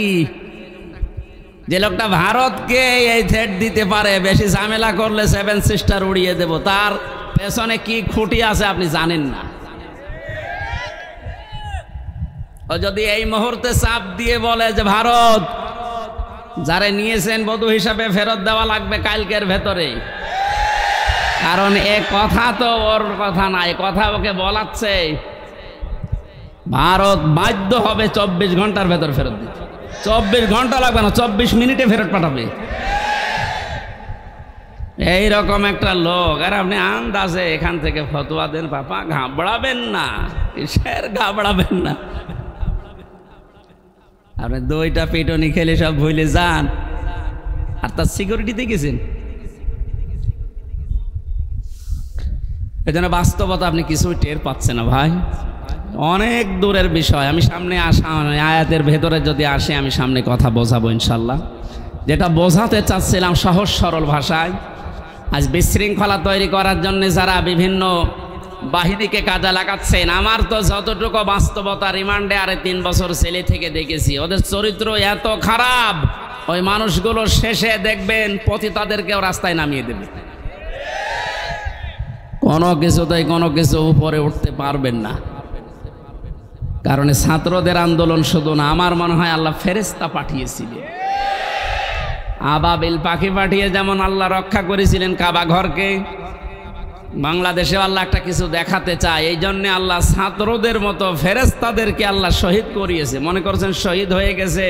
যে লোকটা ভারতকে এই থ্রেট দিতে পারে, বেশি ঝামেলা করলে 7 সিস্টার উড়িয়ে দেব, তার পেছনে কি খুঁটি আছে আপনি জানেন না। ও যদি এই মুহূর্তে চাপ দিয়ে বলে যে ভারত যারে নিয়েছেন বধূ হিসাবে ফেরত দেওয়া লাগবে কালকের ভেতরে, কারণ এ কথা তো ওর কথা না, এ কথা ওকে বলাচ্ছে, ভারত বাধ্য হবে 24 ঘন্টার ভেতর ফেরত দিতে। 24 ঘন্টা লাগবে না, 24 মিনিটে ফেরত পাঠাবে, এইরকম একটা লোক। আর আপনি আন্দাজে এখান থেকে ফতোয়া দেন, পাপা ঘাবড়াবেন না, কিসের ঘাবড়াবেন না? আপনি 2টা পিটনি খেলে সব ভুলে যান, আর তার সিকিউরিটিতে গেছেন। এই জন্য বাস্তবতা আপনি কিছুই টের পাচ্ছেন না ভাই, অনেক দূরের বিষয়। আমি সামনে আসা আয়াতের ভেতরে যদি আসে আমি সামনে কথা বোঝাবো ইনশাল্লাহ। যেটা বোঝাতে চাচ্ছিলাম সহজ সরল ভাষায়, আজ বিশৃঙ্খলা তৈরি করার জন্য যারা বিভিন্ন বাহিনীকে কাজে লাগাচ্ছেন, আমার তো যতটুকু বাস্তবতা, রিমান্ডে আরে 3 বছর ছেলে থেকে দেখেছি, ওদের চরিত্র এত খারাপ, ওই মানুষগুলো শেষে দেখবেন পতিতাদেরকেও রাস্তায় নামিয়ে দেবে। কোনো কিছুতেই কোনো কিছু উপরে উঠতে পারবেন না, কারণ ছাত্রদের আন্দোলন শুধু না, আমার মনে হয় আল্লাহ ফেরেশতা পাঠিয়েছিলেন, আবাবিল পাখি পাঠিয়ে যেমন আল্লাহ রক্ষা করেছিলেন কাবা ঘরকে, বাংলাদেশে আল্লাহ একটা কিছু দেখাতে চায়, এই জন্যে আল্লাহ ছাত্রদের মতো ফেরেশতাদেরকে আল্লাহ শহীদ করিয়েছে। মনে করছেন শহীদ হয়ে গেছে,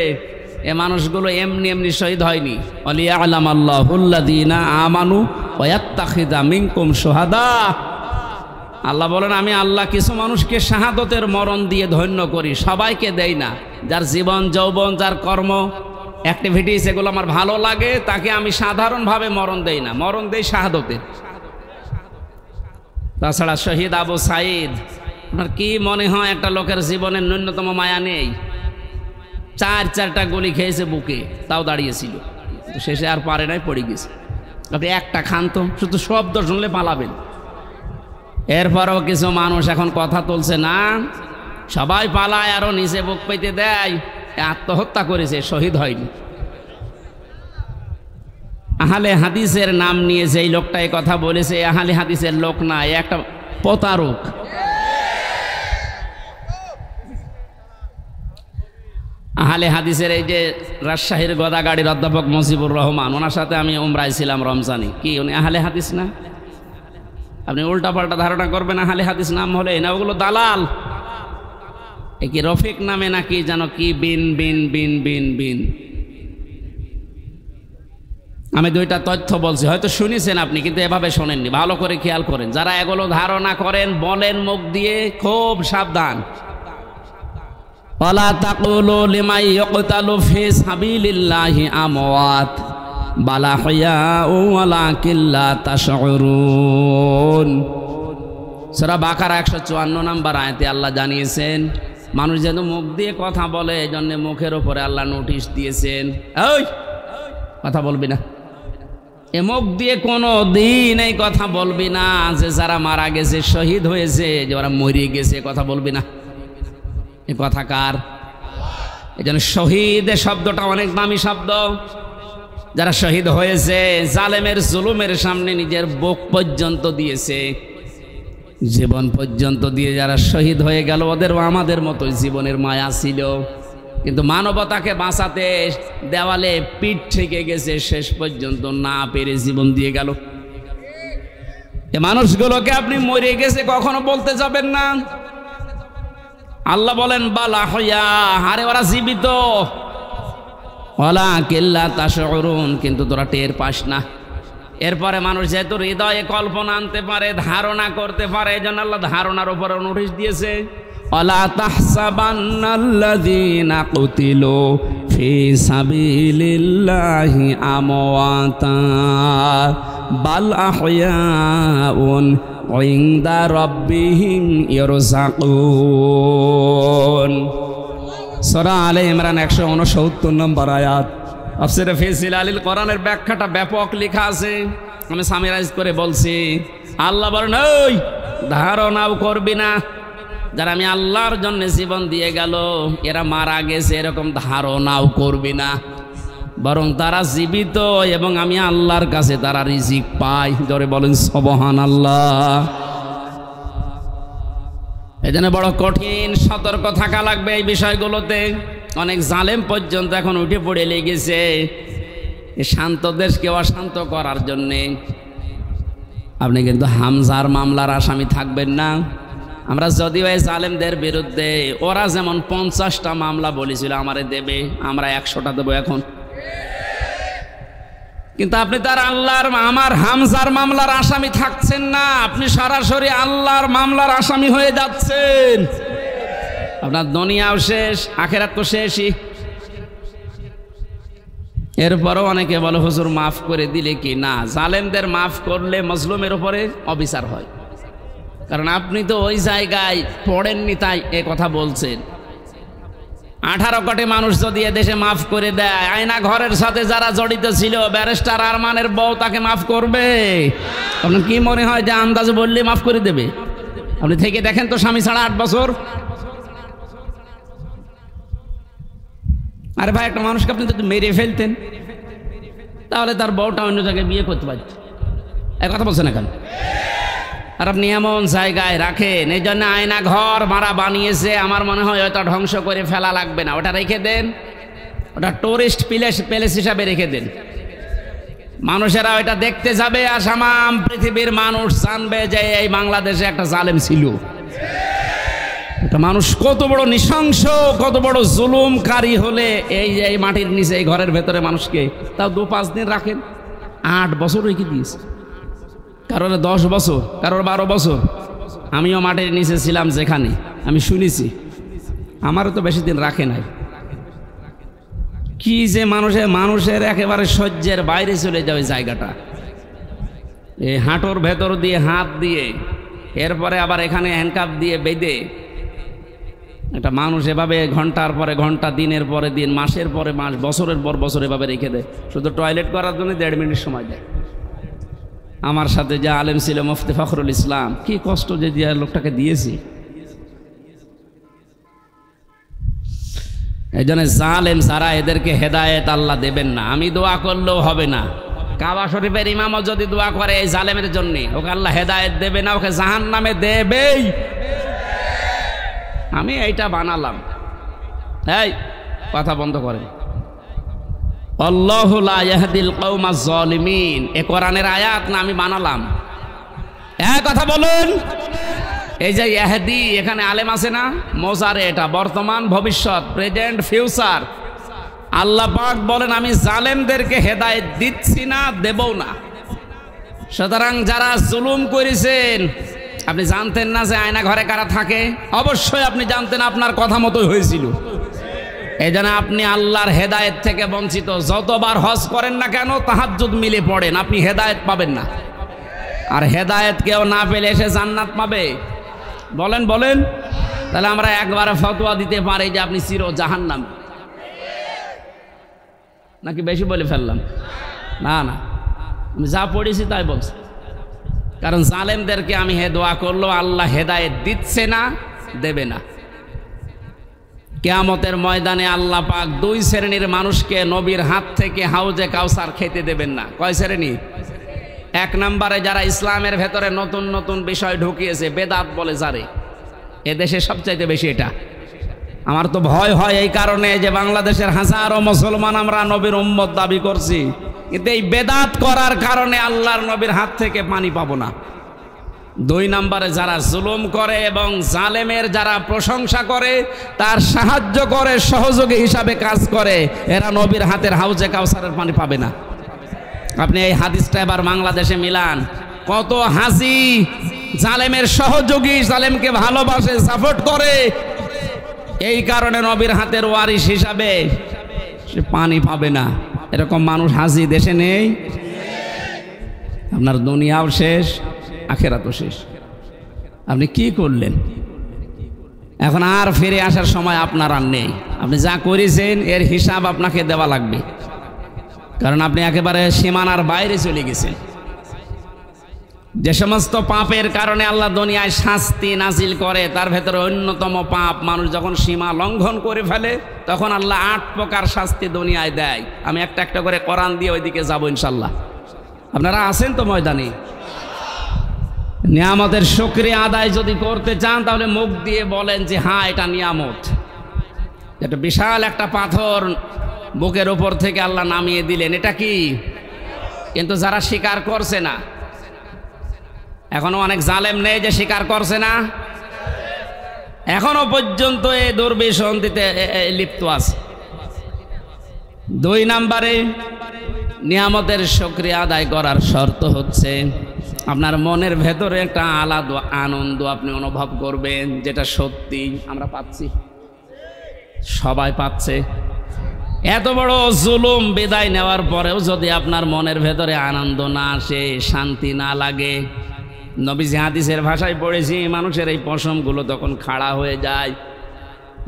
এ মানুষগুলো এমনি এমনি শহীদ হয়নি। ওয়ালিয়ালাম আল্লাহুল্লাযীনা আমানু ওয়া ইয়াত্তাখিযা মিনকুম শুহাদা। আল্লাহ বলেন, আমি আল্লাহ কিছু মানুষকে শাহাদতের মরণ দিয়ে ধন্য করি, সবাইকে দেই না। যার জীবন যৌবন, যার কর্ম অ্যাক্টিভিটিস এগুলো আমার ভালো লাগে, তাকে আমি সাধারণভাবে মরণ দেই না, মরণ দেই শাহাদতের। তাছাড়া শহীদ আবু সাঈদ, আপনার কি মনে হয় একটা লোকের জীবনের ন্যূনতম মায়া নেই? 4টা গুলি খেয়েছে বুকে, তাও দাঁড়িয়েছিল, শেষে আর পারে নাই, পড়ে গেছে। আপনি একটা খান তো, শুধু শব্দ শুনলে পালাবেন। এরপরও কিছু মানুষ এখন কথা তুলছে না, সবাই পালায়, আরো নিচে বুক পেতে দেয়, আত্মহত্যা করেছে, শহীদ হয়নি। আহলে হাদিসের নাম নিয়ে যেই লোকটা এই কথা বলেছে, আহলে হাদিসের লোক না, একটা প্রতারক। আহলে হাদিসের এই যে রাজশাহীর গদাগাড়ির অধ্যাপক মুজিবুর রহমান, ওনার সাথে আমি উমরায় ছিলাম রমজানে, কি উনি আহলে হাদিস না? আপনি উল্টাপাল্টা ধারণা করবেন আহলে হাদিস নাম হলে না, ওগুলো দালাল। এ কি রফিক নামে নাকি যেন কি বিন বিন বিন বিন বিন। আমি 2টা তথ্য বলছি, হয়তো শুনেছেন আপনি, কিন্তু এভাবে শোনেননি, ভালো করে খেয়াল করেন। যারা এগুলো ধারণা করেন বলেন মুখ দিয়ে, খুব সাবধান। ওয়ালা তাকুলু লিমান ইয়ুকতালু ফি সাবিলিল্লাহি আমওয়াত বাল আহইয়াউ ওয়ালাকিন লা তাশউরুন। সূরা বাকারা 154 নম্বর আয়াতে আল্লাহ জানিয়েছেন, মানুষ যেন মুখ দিয়ে কথা বলে, এই জন্য মুখের উপরে আল্লাহ নোটিশ দিয়েছেন, ওই কথা বলবি না। এ মুখ দিয়ে কোনো দিন এই কথা বলবি না যে যারা মারা গেছে, শহীদ হয়েছে, যে ওরা মরে গেছে, কথা বলবি না। এ কথা কার? এই জন্য শহীদ শব্দটা অনেক দামি শব্দ। যারা শহীদ হয়েছে, জালেমের জুলুমের সামনে নিজের বুক পর্যন্ত দিয়েছে, জীবন পর্যন্ত দিয়ে যারা শহীদ হয়ে গেল ওদেরও আমাদের মতোই জীবনের মায়া ছিল, কিন্তু মানবতাকে বাঁচাতে দেওয়ালে পিঠ ঠেকে গেছে, শেষ পর্যন্ত না পেরে জীবন দিয়ে গেল। এ মানুষগুলোকে আপনি মরে গেছে কখনো বলতে যাবেন না। আল্লাহ বলেন বালা হইয়া, আরে ওরা জীবিত, ওয়ালা কিল্লা তাশউরুন, কিন্তু তোরা টের পাস না। এরপরে মানুষ যেহেতু হৃদয়ে কল্পনা আনতে পারে, ধারণা করতে পারে, এজন্য আল্লাহ ধারণার উপরে নোটিশ দিয়েছে, ওয়ালা তাহসাবান্নাল্লাযীনা কুতিলু ফি সাবিলিল্লাহি আমওয়াতা বাল আহইয়াউন ইনদা রাব্বিহিম ইয়ারযাকুন। সূরা আলে ইমরান 169 নম্বর আয়াত। তাফসীরে ফি জিলালিল কোরআনের ব্যাখ্যাটা ব্যাপক লেখা আছে, আমি সামিরাইজ করে বলছি। আল্লাহ বলেন ওই ধারণাও করবি না, যারা আমি আল্লাহর জন্য জীবন দিয়ে গেল এরা মারা গেছে এরকম ধারণাও করবি না, বরং তারা জীবিত এবং আমি আল্লাহর কাছে তারা রিজিক পায়। জোরে বলেন সুবহানাল্লাহ। এজন্য বড় কঠিন সতর্ক থাকা লাগবে এই বিষয়গুলোতে। অনেক জালেম পর্যন্ত এখন উঠে পড়ে লেগেছে এই শান্ত দেশকে অশান্ত করার জন্যে। আপনি কিন্তু হামজার মামলার আসামি থাকবেন না। আমরা যদিও এই জালেমদের বিরুদ্ধে ওরা যেমন 50টা মামলা বলেছিল আমারে দেবে, আমরা 100টা দেবো এখন, কিন্তু আপনি তার আল্লাহর আমার হামজার মামলার আসামি থাকছেন না, আপনি সরাসরি আল্লাহর মামলার আসামি হয়ে যাচ্ছেন। আপনার দুনিয়াও শেষ, আখিরাত তো শেষই। এরপরও অনেকে বলে হুজুর মাফ করে দিলে কি না, জালেমদের মাফ করলে মজলুমের উপরে অবিচার হয়। কারণ আপনি তো ওই জায়গায় পড়েননি তাই এ কথা বলছেন। 18 কোটি মানুষ যদি এদেশে মাফ করে দেয়, আয়না ঘরের সাথে যারা জড়িত ছিল, ব্যারিস্টার আরমানের বউ তাকে মাফ করবে? আপনার কি মনে হয় যে আন্দাজে বললে মাফ করে দেবে? আপনি থেকে দেখেন তো, স্বামী ছাড়া 8 বছর। আরে ভাই, একটা মানুষকে আপনি যদি মেরে ফেলতেন তাহলে তার বউটা অন্য জায়গায় বিয়ে করতে পারত। এক কথা বলছেন এখন। আর আপনি এমন জায়গায় রাখেন, এই জন্য আয়না ঘর মারা বানিয়েছে। আমার মনে হয় ওটা ধ্বংস করে ফেলা লাগবে না, ওটা রেখে দেন, ওটা টুরিস্ট প্লেস হিসাবে রেখে দেন। মানুষেরা ওইটা দেখতে যাবে, আর সামাম পৃথিবীর মানুষ জানবে যে এই বাংলাদেশে একটা জালেম ছিল। একটা মানুষ কত বড় নৃশংস, কত বড় জুলুমকারী হলে এই মাটির নিচে, এই ঘরের ভেতরে মানুষকে তাও 2-5 দিন রাখেন। 8 বছর রেখে দিয়েছে, কারোর 10 বছর, কারোর 12 বছর। আমিও মাটির নিচে ছিলাম যেখানে, আমি শুনেছি, আমারও তো বেশি দিন রাখে নাই। কি যে মানুষের একেবারে সহ্যের বাইরে চলে যাবে জায়গাটা। এই হাঁটুর ভেতর দিয়ে হাত দিয়ে, এরপরে আবার এখানে হ্যান্ডকাপ দিয়ে বেঁধে একটা মানুষ এভাবে ঘন্টার পরে ঘন্টা, দিনের পরে দিন, মাসের পরে মাস, বছরের পর বছর এভাবে রেখে দেয়। শুধু টয়লেট করার জন্য 1.5 মিনিট সময় দেয়। আমার সাথে যে আলেম ছিল মুফতি ফখরুল ইসলাম, কি কষ্ট যে লোকটাকে দিয়েছি। এই জন্য জালেম যারা, এদেরকে হেদায়েত আল্লাহ দেবেন না। আমি দোয়া করলেও হবে না। কাবা শরীফের ইমামও যদি দোয়া করে এই জালেমের জন্য, ওকে আল্লাহ হেদায়েত দেবে না, ওকে জাহান্নামে দেবেই। আমি এইটা বানালাম। এই কথা বন্ধ করেন। আল্লাহু লা ইয়াহদিল কওমাজ জালিমিন, এ কোরআনের আয়াত না, আমি বানালাম। এই কথা বলুন। এই যে ইয়াহদি, এখানে আলেম আছে না, মোজারে, এটা বর্তমান, ভবিষ্যৎ, প্রেজেন্ট, ফিউচার। আল্লাহ পাক বলেন আমি জালেমদেরকে হেদায়েত দিচ্ছি না, দেবও না। সুতরাং যারা জুলুম করেছেন, আপনি জানতেন না যে আয়না ঘরে কারা থাকে? অবশ্যই আপনি জানতেন, আপনার কথা মতোই হয়েছিল। এই জন্য আপনি আল্লাহর হেদায়েত থেকে বঞ্চিত। যতবার হজ করেন না কেন, তাহাজ্জুদ মিলে পড়েন, আপনি হেদায়েত পাবেন না। আর হেদায়েত কেউ না পেলে এসে জান্নাত পাবে? বলেন বলেন। তাহলে আমরা একবারে ফতোয়া দিতে পারি যে আপনি চির জাহান্নামী, নাকি বেশি বলে ফেললাম? না না, আমি যা পড়েছি তাই বলছি। কারণ জালেমদেরকে আমি দোয়া করলো, আল্লাহ হেদায়েত দিচ্ছে না, দেবে না। কিয়ামতের ময়দানে আল্লাহ পাক 2 শ্রেণীর মানুষকে নবীর হাত থেকে হাউজে কাউসার খেতে দেবেন না। কয় শ্রেণী? এক নম্বরে যারা ইসলামের ভেতরে নতুন নতুন বিষয় ঢুকিয়েছে, বেদাত বলে যারে, এদেশে সবচাইতে বেশি এটা। আমার তো ভয় হয় এই কারণে যে বাংলাদেশের হাজারো মুসলমান আমরা নবীর উম্মত দাবি করছি, কিন্তু এই বেদাত করার কারণে আল্লাহর নবীর হাত থেকে পানি পাবো না। দুই নম্বরে যারা জুলুম করে এবং জালেমের যারা প্রশংসা করে, তার সাহায্য করে, সহযোগী হিসাবে কাজ করে, এরা নবীর হাতের হাউজে কাউসারের পানি পাবে না। আপনি এই হাদিসটা এবার বাংলাদেশে মিলান, কত হাজি জালেমের সহযোগী, জালেমকে ভালোবাসে, সাপোর্ট করে, এই কারণে নবীর হাতের ওয়ারিশ হিসাবে সে পানি পাবে না। এরকম মানুষ হাজি দেশে নেই। আপনার দুনিয়াও শেষ, আখেরাতও শেষ। আপনি কি করলেন? এখন আর ফিরে আসার সময় আপনার আর নেই। আপনি যা করেছেন এর হিসাব আপনাকে দেওয়া লাগবে, কারণ আপনি একেবারে সীমানার বাইরে চলে গেছেন। যে সমস্ত পাপের কারণে আল্লাহ দুনিয়ায় শাস্তি নাজিল করে, তার ভেতরে অন্যতম পাপ, মানুষ যখন সীমা লঙ্ঘন করে ফেলে তখন আল্লাহ 8 প্রকার শাস্তি দুনিয়ায় দেয়। আমি একটা একটা করে কোরআন দিয়ে ওইদিকে যাবো ইনশাল্লাহ। আপনারা আছেন তো ময়দানে? নিয়ামতের শুকরিয়া আদায় যদি করতে চান তাহলে মুখ দিয়ে বলেন যে হ্যাঁ এটা নিয়ামত। এটা বিশাল একটা পাথর বুকের উপর থেকে আল্লাহ নামিয়ে দিলেন, এটা কি? কিন্তু যারা স্বীকার করছে না, এখনো অনেক জালেম নেই যে স্বীকার করছে না, এখনো পর্যন্ত এই দুর্বিসন্ধিতে লিপ্ত আছে। দুই নম্বরে নিয়ামতের শুকরিয়া আদায় করার শর্ত হচ্ছে আপনার মনের ভেতরে একটা আলাদা আনন্দ আপনি অনুভব করবেন, যেটা সত্যি আমরা পাচ্ছি, সবাই পাচ্ছে। এত বড় জুলুম বিদায় নেওয়ার পরেও যদি আপনার মনের ভেতরে আনন্দ না আসে, শান্তি না লাগে, নবীজি হাদিসের ভাষায় পড়েছি, মানুষের এই পশমগুলো তখন খাড়া হয়ে যায়।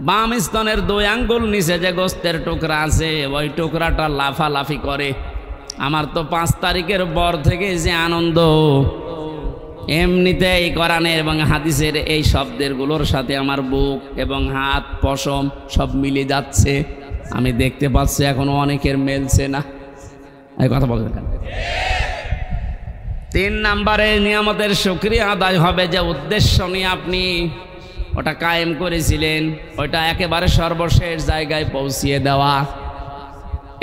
বাম স্তনের 2 আঙ্গুল নিচে যে গোস্তের টুকরা আছে, ওই টুকরাটা লাফালাফি করে। আমার তো 5 তারিখের পর থেকে যে আনন্দ, এমনিতে এই কোরআনের এবং হাদিসের এই শব্দগুলোর সাথে আমার বুক এবং হাত, পশম সব মিলে যাচ্ছে। আমি দেখতে পাচ্ছি এখনো অনেকের মেলছে না। এই কথা বলবেন কেন? 3 নম্বরে নিয়ামতের শুকরিয়া আদায় হবে যে উদ্দেশ্য নিয়ে আপনি ওটা কায়েম করেছিলেন, ওটা একেবারে সর্বশেষ জায়গায় পৌঁছিয়ে দেওয়া।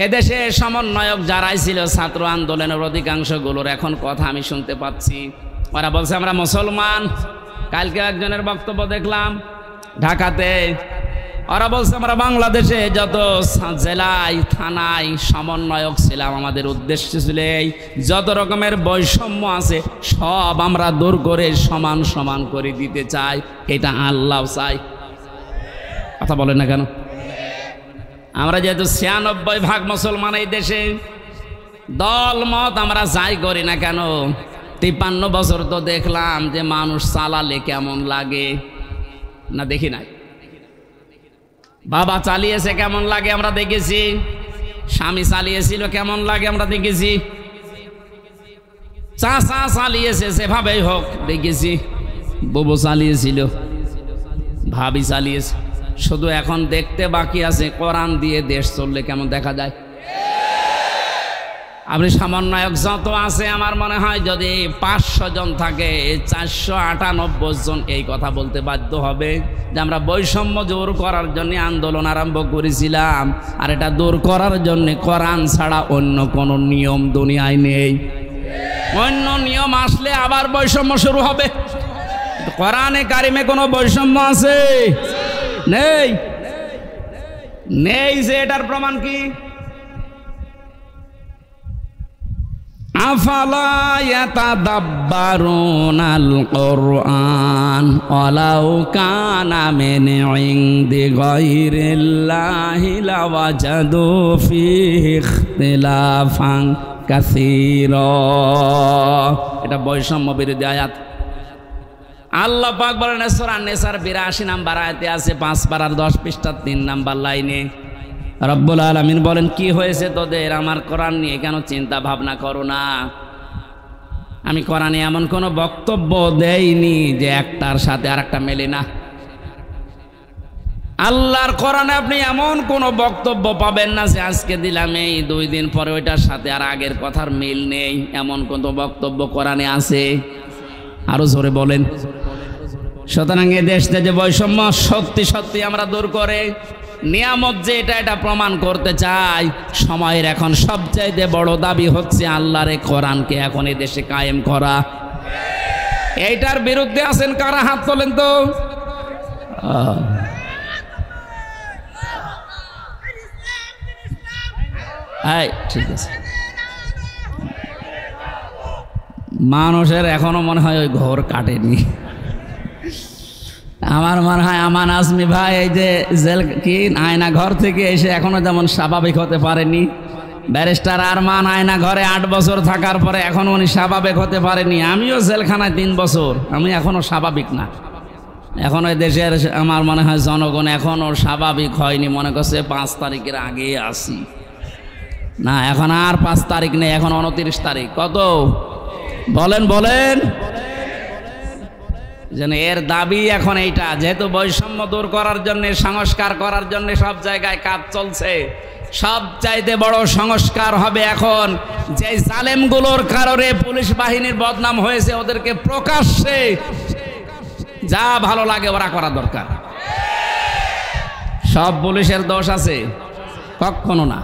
এদেশে সমন্বয়ক যারাই ছিল ছাত্র আন্দোলনের অধিকাংশগুলোর এখন কথা আমি শুনতে পাচ্ছি, ওরা বলছে আমরা মুসলমান। কালকে একজনের বক্তব্য দেখলাম ঢাকাতে, ওরা বলছে আমরা বাংলাদেশে যত জেলায় থানায় সমন্বয়ক ছিলাম, আমাদের উদ্দেশ্য ছিল এই যত রকমের বৈষম্য আছে সব আমরা দূর করে সমান সমান করে দিতে চাই। এটা আল্লাহ চাই। কথা বলেন না কেন? আমরা যেহেতু 96% মুসলমান এই দেশে, দল মত আমরা যাই করি না কেন, 53 বছর তো দেখলাম যে মানুষ চালালে কেমন লাগে না, দেখি নাই? বাবা চালিয়েছে কেমন লাগে আমরা দেখেছি, স্বামী চালিয়েছিল কেমন লাগে আমরা দেখেছি, চাচা চালিয়েছে যেভাবেই হোক দেখেছি, বুবু চালিয়েছিল, ভাবি চালিয়েছে। শুধু এখন দেখতে বাকি আছে কোরআন দিয়ে দেশ চললে কেমন দেখা যায়। আপনি সমন্বয়ক যত আছে, আমার মনে হয় যদি 500 জন থাকে, 498 জন এই কথা বলতে বাধ্য হবে যে আমরা বৈষম্য দূর করার জন্য আন্দোলন আরম্ভ করেছিলাম, আর এটা দূর করার জন্য কোরআন ছাড়া অন্য কোনো নিয়ম দুনিয়ায় নেই। অন্য নিয়ম আসলে আবার বৈষম্য শুরু হবে। কোরআনে কারিমে কোনো বৈষম্য আছে? নেই। নেই যে এটার প্রমাণ কি? আফালা ইয়াতাদাব্বারুনাল কুরআন ওয়ালাউ কানা মিন ইনদি গায়রিল্লাহি লাওয়াজাদু ফীহি ইখতিলাফান কাসীরা। এটা বৈষম্য বিরোধী আয়াত। আল্লাহ পাক বলেন সূরা নিসার 82 নম্বর আয়াতে আছে, 5 পারার 10 পৃষ্ঠা 3 নম্বর লাইনে রব্বুল আলামিন বলেন, কি হয়েছে তোদের? আমার কোরআন নিয়ে কেন চিন্তা ভাবনা করো না? আমি কোরআনে এমন কোনো বক্তব্য দেইনি যে একটার সাথে আর একটা মেলে না। আল্লাহর কোরআনে আপনি এমন কোনো বক্তব্য পাবেন না যে আজকে দিলাম এই 2 দিন পরে ওইটার সাথে আর আগের কথার মিল নেই, এমন কোনো বক্তব্য কোরআনে আছে? আরো জোরে বলেন। সুতরাং এ দেশে যে বৈষম্য সত্যি সত্যি আমরা দূর করে নিয়ামত যে এটা প্রমাণ করতে চাই, সময়ের এখন সবচাইতে বড় দাবি হচ্ছে আল্লাহর কোরআনকে এখন এ দেশে কায়েম করা। এইটার বিরুদ্ধে আছেন কারা? হাত তোলেন তো। ঠিক আছে, মানুষের এখনো মনে হয় ওই ঘর কাটেনি। আমার মনে হয় আমান আজমি ভাই এই যে জেল কি আয়না ঘর থেকে এসে এখনো যেমন স্বাভাবিক হতে পারেনি, ব্যারিস্টার আরমান আয়না ঘরে 8 বছর থাকার পরে এখনো উনি স্বাভাবিক হতে পারেনি। আমিও জেলখানায় 3 বছর, আমি এখনো স্বাভাবিক না। এখন ওই দেশের আমার মনে হয় জনগণ এখনো স্বাভাবিক হয়নি, মনে করছে 5 তারিখের আগে আসি না। এখন আর 5 তারিখ নেই, এখন 29 তারিখ। কত বলেন বলেন। যেন এর দাবি এখন এইটা, যেহেতু বৈষম্য দূর করার জন্য, সংস্কার করার জন্য সব জায়গায় কাজ চলছে, সব চাইতে বড় সংস্কার হবে এখন যে জালেমগুলোর কারণে পুলিশ বাহিনীর বদনাম হয়েছে, ওদেরকে প্রকাশ্যে যা ভালো লাগে ওরা করা দরকার। সব পুলিশের দোষ আছে? কখনো না।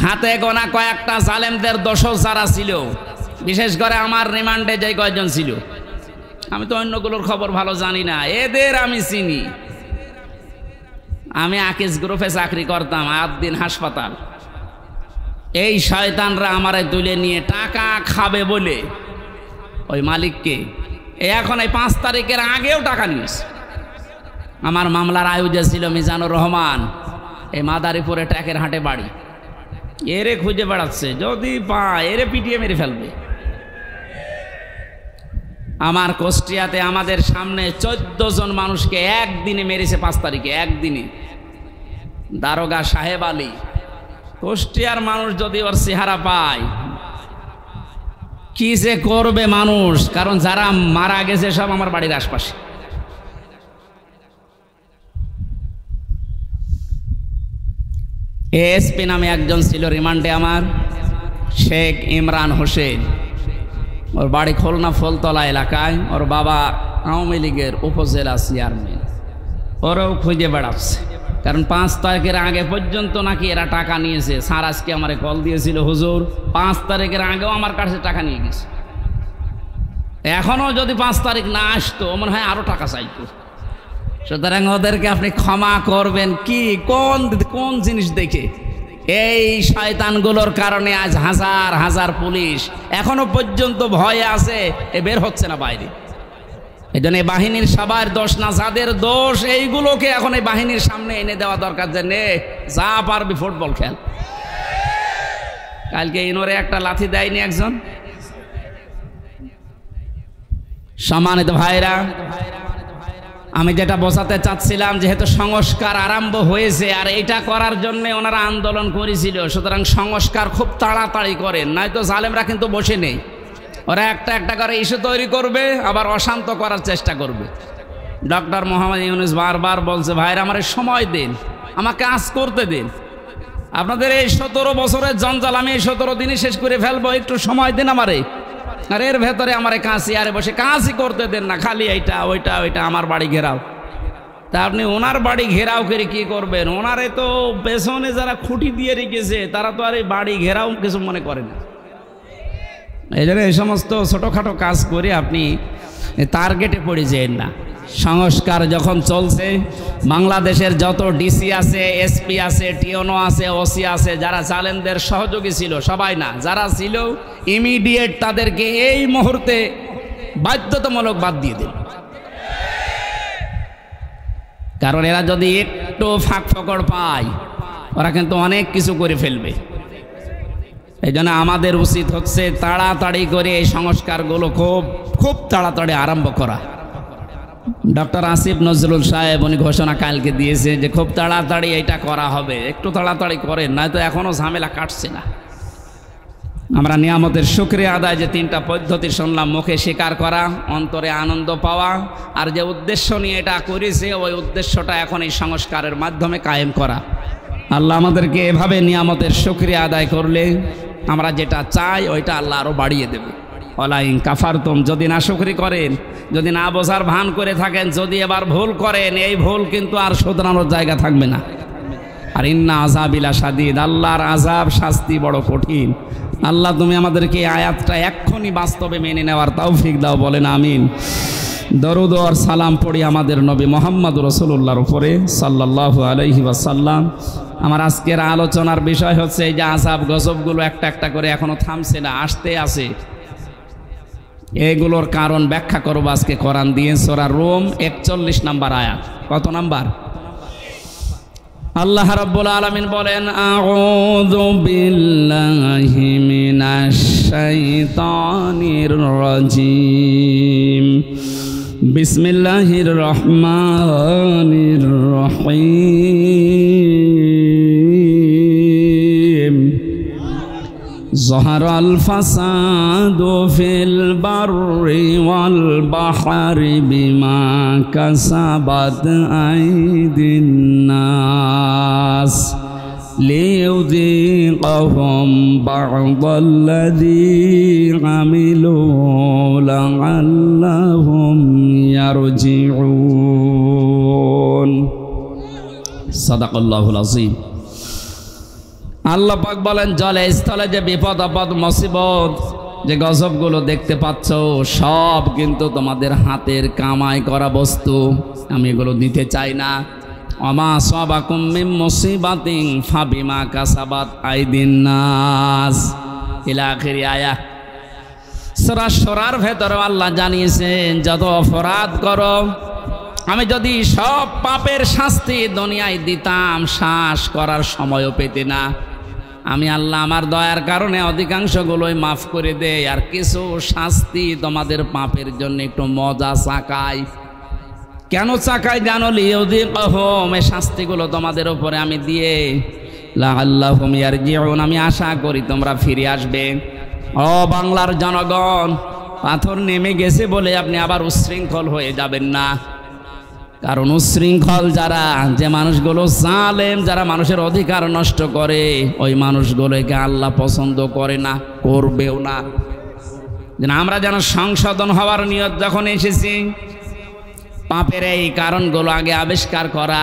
হাতে গোনা কয়েকটা জালেমদের দোষও যারা ছিল, বিশেষ করে আমার রিমান্ডে যে কয়েকজন ছিল, আমি তো অন্যগুলোর খবর ভালো জানি না, এদের আমি চিনি। আমি আকিজ গ্রুপে চাকরি করতাম, 8 দিন হাসপাতাল। এই শয়তানরা আমারে তুলে নিয়ে টাকা খাবে বলে ওই মালিককে এখন এই 5 তারিখের আগেও টাকা নিয়েছে। আমার মামলার আয়োজক ছিল মিজানুর রহমান, এই মাদারীপুরে ট্যাকের হাটে বাড়ি। এরে খুঁজে বেড়াচ্ছে, যদি পায় এরে পিটিয়ে মেরে ফেলবে। আমার কুষ্টিয়াতে আমাদের সামনে 14 জন মানুষকে একদিনে মেরেছে, 5 তারিখে একদিনে। দারোগা সাহেব আলী, কুষ্টিয়ার মানুষ যদি ওর চেহারা পায় কি যে করবে মানুষ, কারণ যারা মারা গেছে সব আমার বাড়ির আশপাশে। এএসপি নামে একজন ছিল রিমান্ডে আমার, শেখ ইমরান হোসেন। ওর বাড়ি খুলনা ফুলতলা এলাকায়, ওর বাবা আওয়ামী লীগের উপজেলা চেয়ারম্যান। ওরাও খুঁজে বেড়াচ্ছে, কারণ 5 তারিখের আগে পর্যন্ত নাকি এরা টাকা নিয়েছে। স্যার আজকে আমার কল দিয়েছিল, হুজুর 5 তারিখের আগেও আমার কাছে টাকা নিয়ে গেছে। এখনও যদি 5 তারিখ না আসতো মনে হয় আরও টাকা চাইতো। সুতরাং ওদেরকে আপনি ক্ষমা করবেন কি? কোন জিনিস দেখে? এই শয়তানগুলোর কারণে আজ হাজার হাজার পুলিশ এখনো পর্যন্ত ভয়ে আছে, বের হচ্ছে না বাইরে। এই জন্য বাহিনীর সবার দোষ না, যাদের দোষ এইগুলোকে এখন এই বাহিনীর সামনে এনে দেওয়া দরকার, যে নে যা পারবি ফুটবল খেল। কালকে ইনোরে একটা লাথি দেয়নি একজন? সম্মানিত ভাইরা, আমি যেটা বোঝাতে চাচ্ছিলাম, যেহেতু সংস্কার আরম্ভ হয়েছে আর এটা করার জন্য ওনারা আন্দোলন করেছিল, সুতরাং সংস্কার খুব তাড়াতাড়ি করেন, নয়তো জালেমরা কিন্তু বসে নেই। ওরা একটা একটা করে ইস্যু তৈরি করবে, আবার অশান্ত করার চেষ্টা করবে। ডক্টর মোহাম্মদ ইউনূস বারবার বলছে, ভাইরা আমার সময় দিন, আমাকে কাজ করতে দিন। আপনাদের এই 17 বছরের জঞ্জাল আমি এই 17 দিনই শেষ করে ফেলবো, একটু সময় দিন আমারে। আর এর ভেতরে আমার কাছে আরে বসে কাজই করতে দেন না, খালি এইটা ওইটা ওইটা আমার বাড়ি ঘেরাও। তা আপনি ওনার বাড়ি ঘেরাও করে কি করবেন? ওনারে তো পেছনে যারা খুঁটি দিয়ে রেখেছে তারা তো আর এই বাড়ি ঘেরাও কিছু মনে করে না। এই জন্য এই সমস্ত ছোটোখাটো কাজ করে আপনি টার্গেটে পড়ে যেন না। সংস্কার যখন চলছে, বাংলাদেশের যত ডিসি আছে, এসপি আছে, টিওনো আছে, ওসি আছে, যারা জালেমদের সহযোগী ছিল, সবাই না, যারা ছিল ইমিডিয়েট তাদেরকে এই মুহূর্তে বাধ্যতামূলক বাদ দিয়ে দিন। কারণ এরা যদি একটু ফাঁক ফকড় পায় ওরা কিন্তু অনেক কিছু করে ফেলবে। এই জন্য আমাদের উচিত হচ্ছে তাড়াতাড়ি করে এই সংস্কারগুলো খুব তাড়াতাড়ি আরম্ভ করা। ডক্টর আসিফ নজরুল সাহেব উনি ঘোষণা কালকে দিয়েছে যে খুব তাড়াতাড়ি এটা করা হবে, একটু তাড়াতাড়ি করেন, নয়তো এখনও ঝামেলা কাটছে না। আমরা নিয়ামতের শুকরিয়া আদায় যে তিনটা পদ্ধতি শুনলাম, মুখে স্বীকার করা, অন্তরে আনন্দ পাওয়া, আর যে উদ্দেশ্য নিয়ে এটা করেছে ওই উদ্দেশ্যটা এখন এই সংস্কারের মাধ্যমে কায়েম করা। আল্লাহ আমাদেরকে এভাবে নিয়ামতের শুকরিয়া আদায় করলে আমরা যেটা চাই ওইটা আল্লাহ আরও বাড়িয়ে দেবে। ওয়ালাইন কাফারতুম, যদি না শুকরি করেন, যদি না বোঝার ভান করে থাকেন, যদি এবার ভুল করেন, এই ভুল কিন্তু আর শোধরানোর জায়গা থাকবে না। আর ইন্না আযাবিলা শাদীদ, আল্লাহর আযাব শাস্তি বড় কঠিন। আল্লাহ তুমি আমাদেরকে এই আয়াতটা এক্ষুনি বাস্তবে মেনে নেওয়ার তৌফিক দাও, বলেন আমিন। দরুদ আর সালাম পড়ি আমাদের নবী মুহাম্মদ রাসূলুল্লাহর উপরে সাল্লাল্লাহু আলাইহি ওয়াসাল্লাম। আমার আজকের আলোচনার বিষয় হচ্ছে এই যে আযাব গজবগুলো একটা একটা করে এখনো থামছে না, আসতে আছে। এগুলোর কারণ ব্যাখ্যা করব আজকে কোরআন দিয়ে। সূরা রুম 41 নম্বর আয়াত। কত নাম্বার? আল্লাহ রাব্বুল আলামিন বলেন, আউযু বিল্লাহি মিনাশ শাইতানির রাজিম, বিসমিল্লাহির রহমানির রহিম। যাহারাল ফাসাদু ফিল বাররি ওয়াল বাহরি বিমা কাসাবাত আইদিন নাস লিয়ুযীকাহুম বা'দাল্লাযী আমিলু লা'আল্লাহুম ইয়ারজিউন। সাদাকাল্লাহুল আযীম। আল্লাহ পাক বলেন, জলে স্থলে যে বিপদ আপদ মুসিবত, যে গজবগুলো দেখতে পাচ্ছ, সব কিন্তু তোমাদের হাতের কামাই করা বস্তু। আমি এগুলো দিতে চাই না। ওমা আসাবাকুম মিন মুসিবাতিন ফাবিমা কাসাবাত আইদিন নাস ইলা আখিরি আয়াত। সূরা শুরার ভেতরে আল্লাহ জানিয়েছেন, যত অপরাধ করো, আমি যদি সব পাপের শাস্তি দুনিয়ায় দিতাম, শ্বাস করার সময়ও পেতে না। আমি আল্লাহ আমার দয়ার কারণে অধিকাংশগুলোই মাফ করে দেয়, আর কিছু শাস্তি তোমাদের পাপের জন্য একটু মজা চাকাই। কেন চাকাই জানো? লিয়ুযীকাহুম, এই শাস্তিগুলো তোমাদের উপরে আমি দিয়ে লাআল্লাহুম ইয়ারজিউন, আমি আশা করি তোমরা ফিরে আসবে। ও বাংলার জনগণ, পাথর নেমে গেছে বলে আপনি আবার উচ্ছৃঙ্খল হয়ে যাবেন না। কারণ উচ্ছৃঙ্খল যারা, যে মানুষগুলো জালেম, যারা মানুষের অধিকার নষ্ট করে, ওই মানুষগুলোকে আল্লাহ পছন্দ করে না, করবেও না। আমরা যেন সংশোধন হওয়ার নিয়ত যখন এসেছি, পাপের এই কারণগুলো আগে আবিষ্কার করা।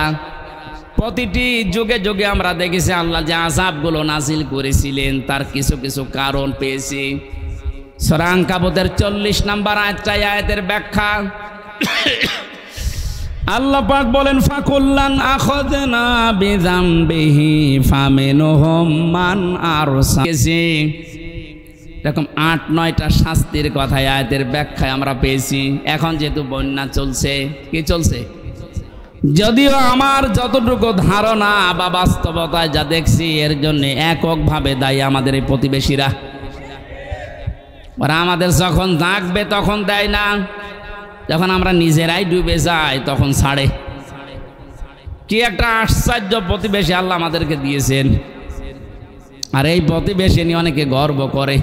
প্রতিটি যুগে যুগে আমরা দেখেছি আল্লাহ যে আযাবগুলো নাজিল করেছিলেন তার কিছু কিছু কারণ পেয়েছি। সূরা আনকাবুতের 40 নম্বর আয়াতের ব্যাখ্যা আল্লাহ পাক বলেন, ফাকুল্লান আখাযনা বিযামবিহি ফামিনহুম মান আরসালনা। এরকম 8-9টা শাস্তির কথা আয়াতের ব্যাখ্যায় আমরা পেয়েছি। এখন যেহেতু বন্যা চলছে, কি চলছে? যদিও আমার যতটুকু ধারণা বা বাস্তবতায় যা দেখছি, এর জন্য এককভাবে দায়ী আমাদের এই প্রতিবেশীরা। ওরা আমাদের যখন ডাকবে তখন দেয় না, যখন আমরা নিজেরাই ডুবে যাই তখন ছাড়ে। কি একটা আশ্চর্য প্রতিবেশী আল্লাহ আমাদেরকে দিয়েছেন। আর এই প্রতিবেশী নিয়ে অনেকে গর্ব করে।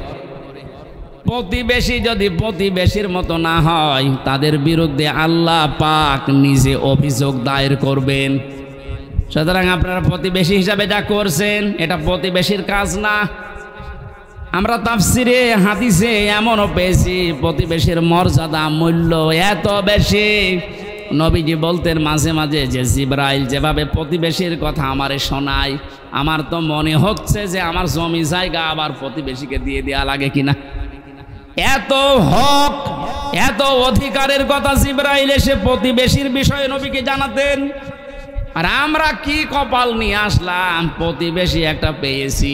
প্রতিবেশী যদি প্রতিবেশীর মতো না হয়, তাদের বিরুদ্ধে আল্লাহ পাক নিজে অভিযোগ দায়ের করবেন। সুতরাং আপনারা প্রতিবেশী হিসাবে যা করছেন, এটা প্রতিবেশীর কাজ না। আমরা তাফসিরে হাদিসে এমনও পেয়েছি, প্রতিবেশীর মর্যাদা মূল্য এত বেশি, নবীজি বলতেন মাঝে মাঝে যে জিবরাইল যেভাবে প্রতিবেশীর কথা আমারে শোনায়, আমার তো মনে হচ্ছে যে আমার জমি জায়গা আবার প্রতিবেশীকে দিয়ে দেওয়া লাগে কিনা। এত হক, এত অধিকারের কথা জিবরাইল এসে প্রতিবেশীর বিষয়ে নবীকে জানাতেন। আর আমরা কি কপাল নিয়ে আসলাম, প্রতিবেশী একটা পেয়েছি,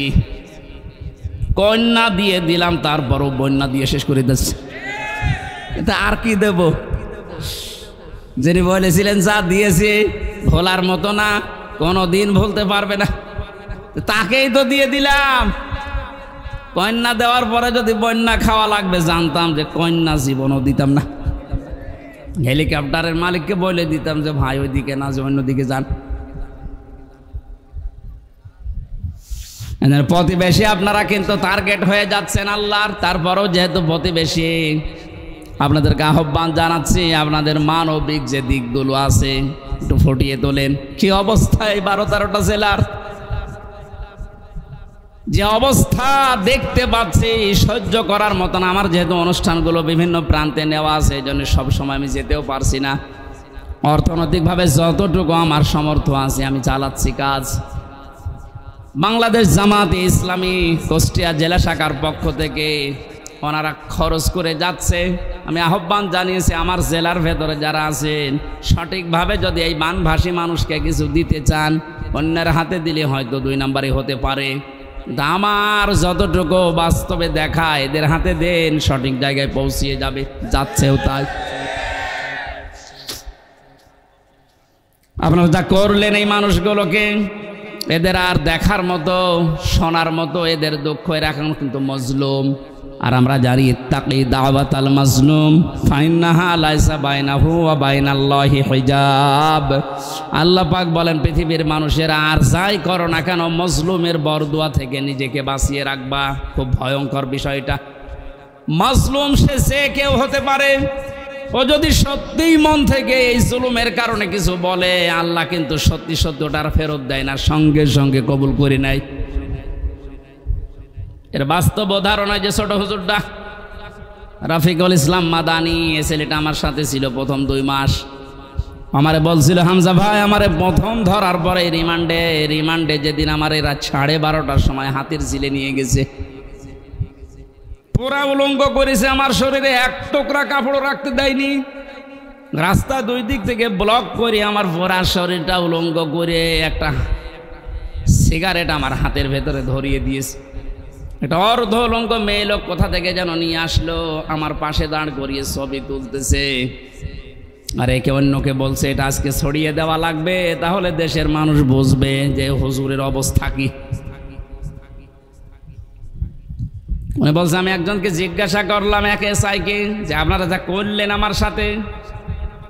কন্যা দিয়ে দিলাম, তারপরও বন্যা দিয়ে শেষ করে দিচ্ছে। এটা আর কি দেব? যিনি বলেছিলেন যা দিয়েছি ভোলার মতো না, কোনো দিন ভুলতে পারবে না, তাকেই তো দিয়ে দিলাম। কন্যা দেওয়ার পরে যদি বন্যা খাওয়া লাগবে, জানতাম যে কন্যা জীবনও দিতাম না। হেলিকপ্টারের মালিককে বলে দিতাম যে ভাই ওইদিকে না, যে অন্যদিকে যান। প্রতিবেশী আপনারা কিন্তু টার্গেট হয়ে যাচ্ছেন আল্লাহর। তারপরেও যেহেতু প্রতিবেশী, আপনাদেরকে আহ্বান জানাচ্ছি, আপনাদের মানবিক যে দিকগুলো আছে একটু ফুটিয়ে তোলেন। কি অবস্থা এই 12-13টা জেলার, যে অবস্থা দেখতে পাচ্ছি সহ্য করার মতন। আমার যেহেতু অনুষ্ঠানগুলো বিভিন্ন প্রান্তে নেওয়া আছে, এই জন্য সবসময় আমি যেতেও পারছি না। অর্থনৈতিকভাবে যতটুকু আমার সামর্থ্য আছে আমি চালাচ্ছি কাজ। বাংলাদেশ জামাতে ইসলামী কুষ্টিয়া জেলা শাখার পক্ষ থেকে ওনারা খরচ করে যাচ্ছে। আমি আহ্বান জানিয়েছি আমার জেলার ভেতরে যারা আছেন সঠিকভাবে যদি এই বানভাসী মানুষকে কিছু দিতে চান, অন্যের হাতে দিলে হয়তো 2 নম্বরে হতে পারে। আমার যতটুকু বাস্তবে দেখা, এদের হাতে দেন, সঠিক জায়গায় পৌঁছিয়ে যাবে, যাচ্ছেও তাই। আপনারা যা করলেন এই মানুষগুলোকে, এদের আর দেখার মতো শোনার মতো এদের দুঃখ, এরা এখন কিন্তু মজলুম। আর আমরা জানি ইত্তাকি দাওয়াতাল মাজলুম ফাইন্নাহা লাইসা বাইনাহু ওয়া বাইনাল্লাহি হিজাব। আল্লাহ পাক বলেন পৃথিবীর মানুষেরা আর যাই করো না কেন মজলুমের বরদুয়া থেকে নিজেকে বাঁচিয়ে রাখবা। খুব ভয়ঙ্কর বিষয়টা। মাজলুম সে যে কেউ হতে পারে। ও যদি সত্যিই মন থেকে এই জুলুমের কারণে কিছু বলে, আল্লাহ কিন্তু সত্যি সত্যি ওটার ফেরত দেয় না, সঙ্গে সঙ্গে কবুল করে নেয়। এর বাস্তব উদাহরণ হয় যে ছোট হুজুরটা রাফিকুল ইসলাম মাদানি, এ ছেলেটা আমার সাথে ছিল প্রথম 2 মাস। আমারে বলছিল, হামজা ভাই আমারে প্রথম ধরার পরে রিমান্ডে যেদিন আমার রাত 12:30টার সময় হাতির ঝিলে নিয়ে গেছে, পুরা উলঙ্গ করেছে। আমার শরীরে 1 টুকরা কাপড় রাখতে দেয়নি। রাস্তা 2 দিক থেকে ব্লক করে আমার পুরা শরীরটা উলঙ্গ করে একটা সিগারেট আমার হাতের ভেতরে ধরিয়ে দিয়েছে। এটা অর্ধ উলঙ্গ মেয়ে লোক কোথা থেকে যেন নিয়ে আসলো, আমার পাশে দাঁড় করিয়ে ছবি তুলতেছে। আর একে অন্যকে বলছে এটা আজকে ছড়িয়ে দেওয়া লাগবে, তাহলে দেশের মানুষ বুঝবে যে হুজুরের অবস্থা কি। উনি বলছে, আমি একজনকে জিজ্ঞাসা করলাম এক এসআইকে যে আপনারা যা করলেন আমার সাথে,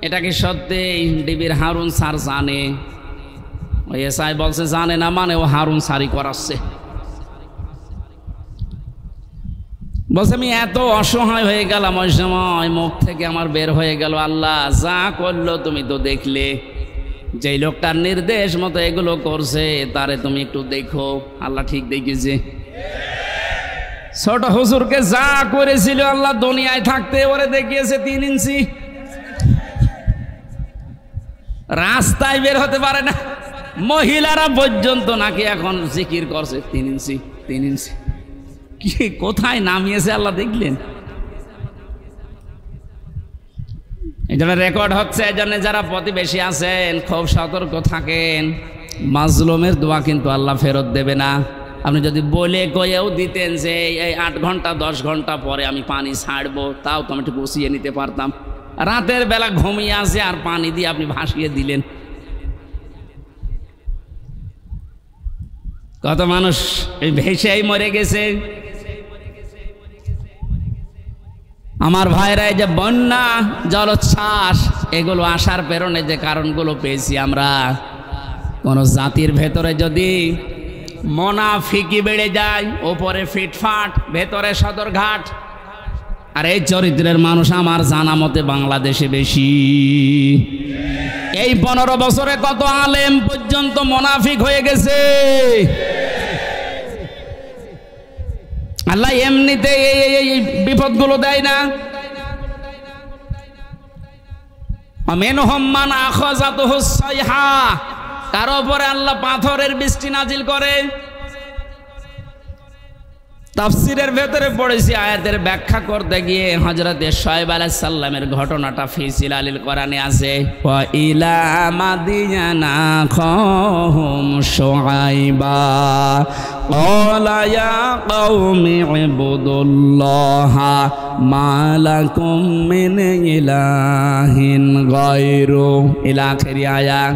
এটা কি সত্যি ডিবির হারুন স্যার জানে? ওই এসআই বলছে জানে না, মানে ও হারুন স্যারই করাচ্ছে। বলছে আমি এত অসহায় হয়ে গেলাম ওই সময়, মুখ থেকে আমার বের হয়ে গেল, আল্লাহ যা করলো তুমি তো দেখলে, যেই লোকটার নির্দেশ মতো এগুলো করছে তারে তুমি একটু দেখো। আল্লাহ ঠিক দেখেছে। ছোট হুজুরকে যা করেছিল আল্লাহ দুনিয়ায় থাকতে ওরে দেখিয়েছে 3 ইঞ্চি, রাস্তায় বের হতে পারে না। মহিলারা পর্যন্ত নাকি এখন জিকির করছে 3 ইঞ্চি 3 ইঞ্চি। কি কোথায় নামিয়েছে আল্লাহ দেখলেন। এই জন্য রেকর্ড হচ্ছে, এই জন্য যারা প্রতিবেশী আছেন খুব সতর্ক থাকেন। মাজলুমের দোয়া কিন্তু আল্লাহ ফেরত দেবে না। আপনি যদি বলে কয়েও দিতেন যে এই 8 ঘন্টা 10 ঘন্টা পরে আমি পানি ছাড়বো, তাও তো আমি একটু বসিয়ে নিতে পারতাম। রাতের বেলা ঘুমিয়ে আসে আর পানি দিয়ে আপনি ভাসিয়ে দিলেন। কত মানুষ এই ভেসেই মরে গেছে। আমার ভাইরা, এই যে বন্যা জলোচ্ছ্বাস এগুলো আসার পেছনে যে কারণগুলো পেয়েছি আমরা, কোন জাতির ভেতরে যদি মুনাফিকি বেড়ে যায়, ওপরে ফিটফাট ভেতরে সদরঘাট, আর এই চরিত্রের মানুষ আমার জানা মতে বাংলাদেশে বেশি। এই 15 বছরে কত আলেম পর্যন্ত মুনাফিক হয়ে গেছে। আল্লাহ এমনিতে এই বিপদগুলো দেয় না। মিনহুম মান আখাযাতুহু সাইহা, কারো উপরে আল্লাহ পাথরের বৃষ্টি নাজিল করে। তাফসীরের ভেতরে পড়েছি, আয়াতের ব্যাখ্যা করতে গিয়ে হযরত শুআয়ব আলাইহিস সালামের ঘটনাটা ফি সিলালিল কোরআনে আছে। ওয়া ইলা মাদিয়ানা খাহুম শুআইবা ক্বালা ইয়া কওমি ইবুদুল্লাহা মা লাকুম মিন ইলাহিন গায়রু, ইলা আখিরি আয়াত।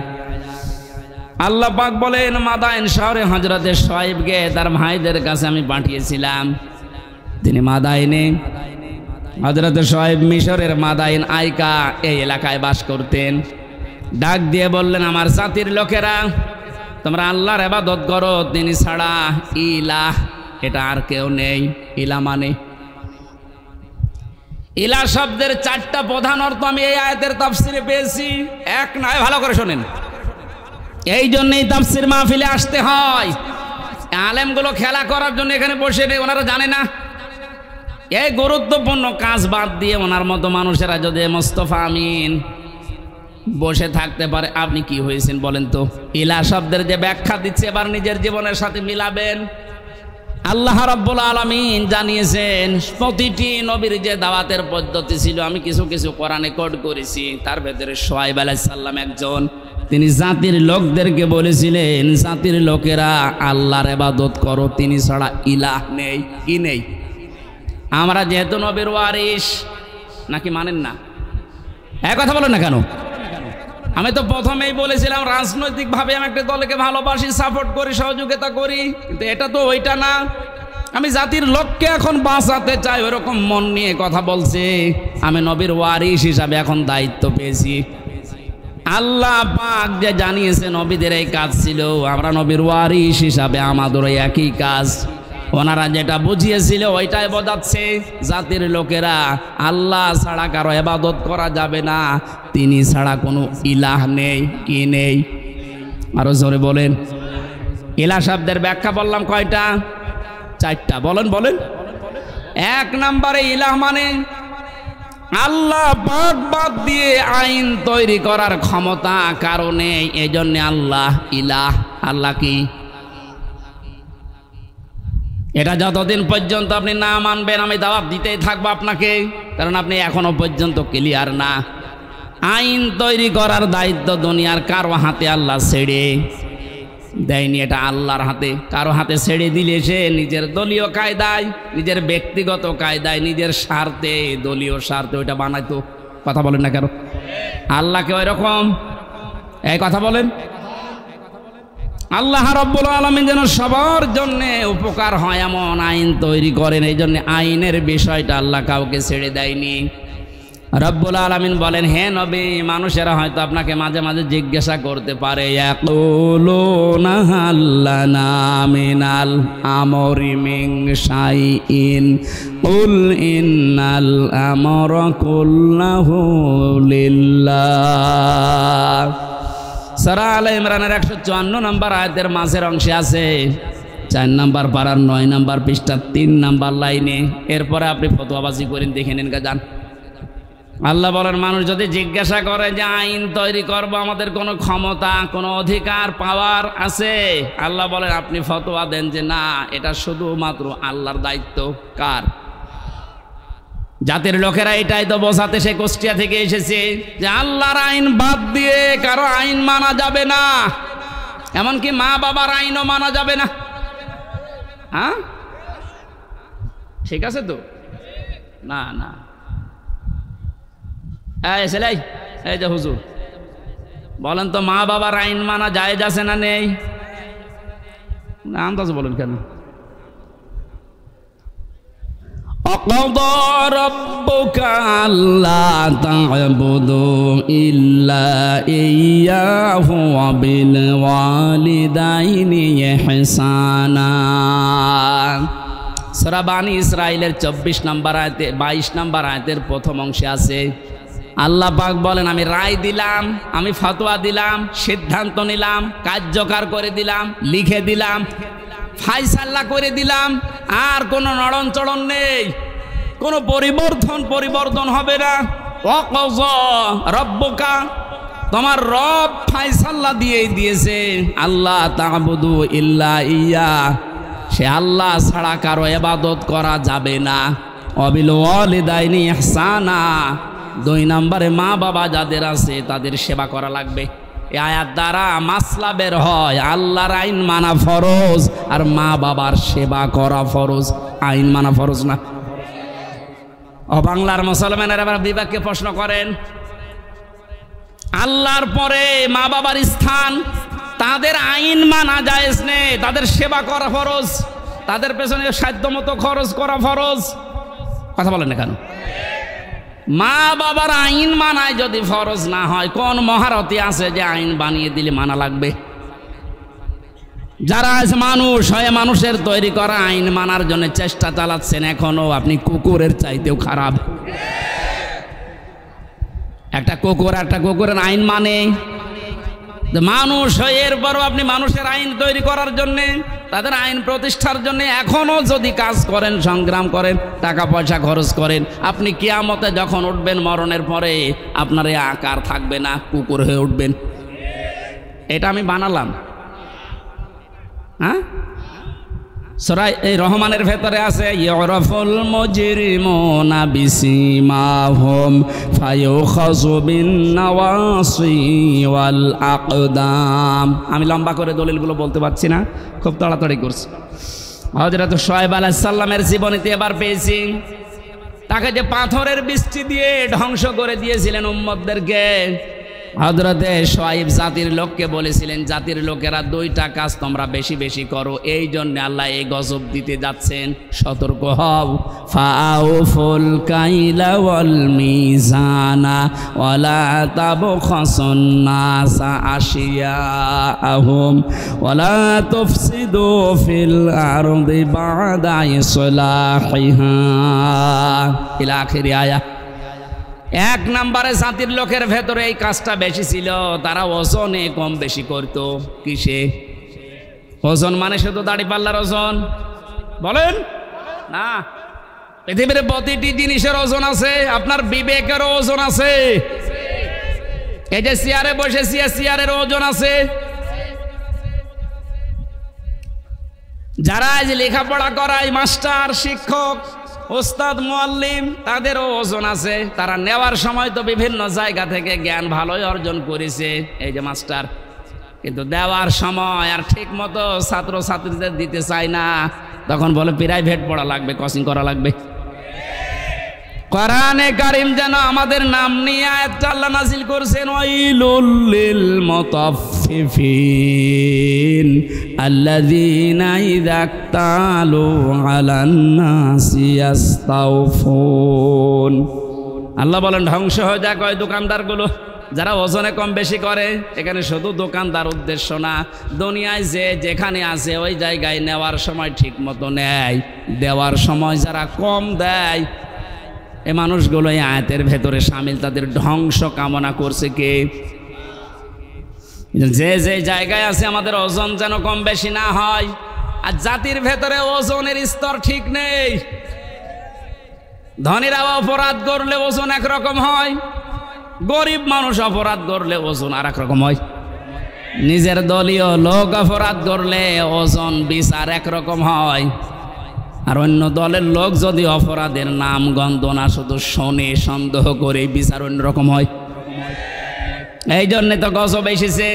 আল্লাহ পাক বলেন, মাদায়েন শহরে হযরত শুআয়বকে তার ভাইদের কাছে আমি পাঠিয়েছিলাম। তিনি মাদায়েনে, হযরত শুআয়ব মিশরের মাদায়েন আইকা এই এলাকায় বাস করতেন। ডাক দিয়ে বললেন, আমার জাতির লোকেরা তোমরা আল্লাহর ইবাদত করো, তিনি ছাড়া ইলাহ এটা আর কেউ নেই। ইলাহ মানে ইলাহ শব্দের 4টা প্রধান অর্থ আমি এই আয়াতের তাফসিরে পেয়েছি। এক নয়, ভালো করে শোনেন। এই জন্যই তাফসির মাহফিলে আসতে হয়। আলেমগুলো খেলা করার জন্য এখানে বসে নেই, ওনারা জানে না। এই গুরুত্বপূর্ণ কাজ বাদ দিয়ে ওনার মতো মানুষেরা যদি মোস্তফা আমিন বসে থাকতে পারে, আপনি কি হয়েছেন বলেন তো? ইলাহ শব্দের যে ব্যাখ্যা দিচ্ছে এবার নিজের জীবনের সাথে মিলাবেন। আল্লাহ রাব্বুল আলামিন জানিয়েছেন প্রতিটি নবীর যে দাওয়াতের পদ্ধতি ছিল, আমি কিছু কিছু কোরআনে কোড করেছি। তার ভেতরে শুআয়ব আলাইহিস সালাম একজন, তিনি জাতির লোকদেরকে বলেছিলেন, জাতির লোকেরা আল্লাহর ইবাদত করো, তিনি ছাড়া ইলাহ নেই। কি নেই? আমরা যেহেতু নবীর ওয়ারিস, নাকি মানেন না? এক কথা বলেন না কেন? আমি তো প্রথমেই বলেছিলাম রাজনৈতিকভাবে আমি একটা দলকে ভালোবাসি, সাপোর্ট করি, সহযোগিতা করি, কিন্তু এটা তো ওইটা না। আমি জাতির লোককে এখন বাঁচাতে চাই, ওরকম মন নিয়ে কথা বলছে। আমি নবীর ওয়ারিস হিসাবে এখন দায়িত্ব পেয়েছি। আল্লাহ পাক যে জানিয়েছে নবীদের এই কাজ ছিল, আমরা নবীর ওয়ারিস হিসাবে আমাদেরও একই কাজ। ওনারা যেটা বুঝিয়েছিল ওইটাই বোঝাচ্ছে, জাতির লোকেরা আল্লাহ ছাড়া কারো ইবাদত করা যাবে না, তিনি ছাড়া কোনো ইলাহ নেই। কি নেই? আরো জোরে বলেন। ইলাহ শব্দের ব্যাখ্যা বললাম কয়টা? 4টা। বলেন বলেন। 1 নম্বরে ইলাহ মানে আল্লাহ পাক বাদ দিয়ে আইন তৈরি করার ক্ষমতা কারণে, এই জন্য আল্লাহ ইলাহ। আল্লাহ কি? এটা যতদিন পর্যন্ত আপনি না মানবেন আমি দাওয়াত দিতেই থাকবো আপনাকে, কারণ আপনি এখনো পর্যন্ত ক্লিয়ার না। আইন তৈরি করার দায়িত্ব দুনিয়ার কারো হাতে আল্লাহ ছেড়ে দেয়নি, এটা আল্লাহর হাতে। কারো হাতে ছেড়ে দিলে সে নিজের দলীয় কায়দায়, নিজের ব্যক্তিগত কায়দায়, নিজের স্বার্থে, দলীয় স্বার্থে ওইটা বানাইতো। কথা বলেন না কেন? আল্লাহকে ওই রকম এই কথা বলেন। আল্লাহ রাব্বুল আলামিন যেন সবার জন্য উপকার হয় এমন আইন তৈরি করেন, এই জন্য আইনের বিষয়টা আল্লাহ কাউকে ছেড়ে দেয়নি। রব্বুল আলামিন বলেন, হে নবী, মানুষেরা হয়তো আপনাকে মাঝে মাঝে জিজ্ঞাসা করতে পারে, ইয়াকুলুনা হাল লানা মিনাল আমরি মিন শাইইন কুল ইন্নাল আমরা কুল্লাহু লিল্লাহ। সূরা আলে ইমরানের 154 নম্বর আয়াতের মাঝের অংশে আছে, 4 নম্বর পারার 9 নম্বর পৃষ্ঠা 3 নম্বর লাইনে। এরপরে আপনি ফতোয়াবাজি করেন, দেখে নেন গাজান। আল্লাহ বলেন, মানুষ যদি জিজ্ঞাসা করে যে আইন তৈরি করব, আমাদের কোনো ক্ষমতা, কোনো অধিকার, পাওয়ার আছে? আল্লাহ বলেন, আপনি ফতোয়া দেন যে না, এটা শুধুমাত্র আল্লাহর দায়িত্ব। কার? জাতির লোকেরা এটাই তো বোঝাতে সে কুষ্টিয়া থেকে এসেছে যে আল্লাহর আইন বাদ দিয়ে কারো আইন মানা যাবে না, এমনকি মা বাবার আইনও মানা যাবে না। হ্যাঁ, ঠিক আছে তো? না না, এই ছেলে, এই যে হুজুর, বলেন তো মা বাবার আইন মানা জায়েজ আছে না নেই? না, আন্দাজ বলেন কেন? وَقَضَى رَبُّكَ أَلَّا تَعْبُدُوا إِلَّا إِيَّاهُ وَبِالْوَالِدَيْنِ إِحْسَانًا। সূরা বানী ইসরাঈলের 24 নম্বর আয়াতে 22 নম্বর আয়াতের প্রথম অংশে আছে, আল্লাহ পাক বলেন, আমি রায় দিলাম, আমি ফতোয়া দিলাম, সিদ্ধান্ত নিলাম, কার্যকর করে দিলাম, লিখে দিলাম, ফায়সালা করে দিলাম, আর কোনো নড়ন চড়ন নেই, কোনো পরিবর্তন হবে না। ওয়াকাযা রাব্বুকা, তোমার রব ফায়সালা দিয়েই দিয়েছে, আল্লাহ তা'বুদু ইল্লা ইয়া, সে আল্লাহ ছাড়া কারো ইবাদত করা যাবে না। ওয়াবিল ওয়ালিদাইনি ইহসানা, 2 নম্বরে মা বাবা যাদের আছে তাদের সেবা করা লাগবে। এই আয়াত দ্বারা মাসলা বের হয়, আল্লাহর আইন মানা ফরজ আর মা বাবার সেবা করা ফরজ। আইন মানা ফরজ না। ও বাংলার মুসলমানেরা আবার বিবেককে প্রশ্ন করেন, আল্লাহর পরে মা বাবার স্থান, তাদের আইন মানা জায়েজ নেই, তাদের সেবা করা ফরজ, তাদের পেছনে সাধ্যমতো খরচ করা ফরজ। কথা বলেন না কেন? মা বাবার আইন মানায় যদি ফরজ না হয়, কোন মহারতি আছে যে আইন বানিয়ে দিলে মানা লাগবে? যারা আজ মানুষ হয়ে মানুষের তৈরি করা আইন মানার জন্য চেষ্টা চালাচ্ছেন, এখনো আপনি কুকুরের চাইতেও খারাপ। একটা কুকুরের আইন মানে মানুষ হয়ে, এরপরও আপনি মানুষের আইন তৈরি করার জন্য, তাদের আইন প্রতিষ্ঠার জন্য এখনো যদি কাজ করেন, সংগ্রাম করেন, টাকা পয়সা খরচ করেন, আপনি কিয়ামতে যখন উঠবেন মরণের পরে আপনার এই আকার থাকবে না, কুকুর হয়ে উঠবেন। এটা আমি বানালাম। হ্যাঁ, সূরা এই রহমানের ভেতরে আছে ইউরাফুল মুজরিমুনা বিসিমাহুম ফায়ুখাযু বিন নাওয়াসি ওয়াল আকদাম। আমি লম্বা করে দলিলগুলো বলতে পারছি না, খুব তাড়াতাড়ি করছি। হযরত শুআয়ব আলাইহিস সালামের জীবনীতে এবার পেয়েছি, তাকে যে পাথরের বৃষ্টি দিয়ে ধ্বংস করে দিয়েছিলেন উম্মতদেরকে। হযরতে শুআয়ব জাতির লোককে বলেছিলেন, জাতির লোকেরা দুইটা কাজ তোমরা বেশি বেশি করো, এই জন্য আল্লাহ এই গজব দিতে যাচ্ছেন, সতর্ক হও। ফাআউফুল কাইলা ওয়াল মিজানা ওয়ালা তাবখাসুন নাসা আশিয়াআহুম ওয়ালা তুফসিদু ফিল আরদি বা'দা ইসলাহিহা ইলা আখির আয়াত। এক নম্বরে জাতির লোকের ভেতরে এই কাজটা বেশি ছিল, তারা ওজনে কম বেশি করত। কিসে? ওজন মানে শুধু দাড়ি পাল্লার ওজন বলেন না, পৃথিবীর প্রতিটি জিনিসের ওজন আছে, আপনার বিবেকেরও ওজন আছে। এই যে চেয়ারে বসেছি, চেয়ারের ওজন আছে। যারা আজ লেখাপড়া করায়, মাস্টার, শিক্ষক, ওস্তাদ, মুআল্লিম, তাদেরও ওজন আছে। তারা নেওয়ার সময় তো বিভিন্ন জায়গা থেকে জ্ঞান ভালোই অর্জন করেছে, এই যে মাস্টার, কিন্তু দেওয়ার সময় আর ঠিক মতো ছাত্র ছাত্রীদের দিতে চায় না, তখন বলে প্রাইভেট পড়া লাগবে, কোচিং করা লাগবে। কোরআনে কারীম যেন আমাদের নাম নিয়ে আয়াতটা আল্লাহ নাযিল করেছেন, ওয়াইলুল লিল মুতাফফিফিন আল্লাযীনা ইযা ইক্তালু আলান নাসি ইস্তাওফুন। আল্লাহ বলেন ধ্বংস হয়ে যাক ওই দোকানদারগুলো যারা ওজনে কম বেশি করে। এখানে শুধু দোকানদার উদ্দেশ্য না, দুনিয়ায় যে যেখানে আছে ওই জায়গায় নেওয়ার সময় ঠিক মতো নেয়, দেওয়ার সময় যারা কম দেয়, এই মানুষগুলো এই আয়াতের ভেতরে শামিল। তাদের ধ্বংস কামনা করছে কে? যে যে জায়গায় আছে আমাদের ওজন যেন কম বেশি না হয়। আর জাতির ভেতরে ওজনের স্তর ঠিক নেই। ধনীরা অপরাধ করলে ওজন একরকম হয়, গরিব মানুষ অপরাধ করলে ওজন আর এক রকম হয়। নিজের দলীয় লোক অপরাধ করলে ওজন বিচার একরকম হয়, আর অন্য দলের লোক যদি অপরাধের নাম গন্ধ না শুধু শোনে, সন্দেহ করে, বিচার অন্যরকম হয়। এই জন্যে তো গজব এসেছে।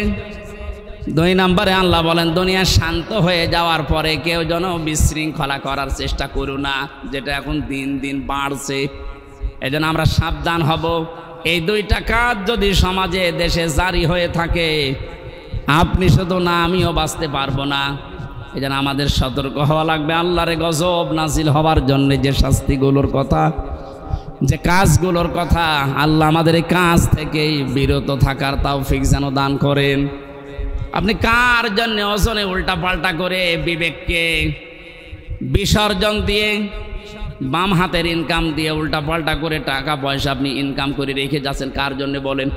2 নম্বরে আল্লাহ বলেন, দুনিয়া শান্ত হয়ে যাওয়ার পরে কেউ যেন বিশৃঙ্খলা করার চেষ্টা করো না, যেটা এখন দিন দিন বাড়ছে। এই জন্য আমরা সাবধান হব। এই 2টা কাজ যদি সমাজে, দেশে জারি হয়ে থাকে, আপনি শুধু না, আমিও বাঁচতে পারবো না। এই জন্য আমাদের সতর্ক হওয়া লাগবে। আল্লাহর গজব নাজিল হওয়ার জন্য যে শাস্তিগুলোর কথা, যে কাজগুলোর কথা, আল্লাহ আমাদের এই কাজ থেকে বিরত থাকার তৌফিক যেন দান করেন। আপনি কার জন্য ওজনে উল্টা পাল্টা করে বিবেককে বিসর্জন দিয়ে, বাম হাতের ইনকাম দিয়ে উল্টা পাল্টা করে টাকা পয়সা আপনি ইনকাম করে রেখে যাচ্ছেন? কার জন্য বলেন?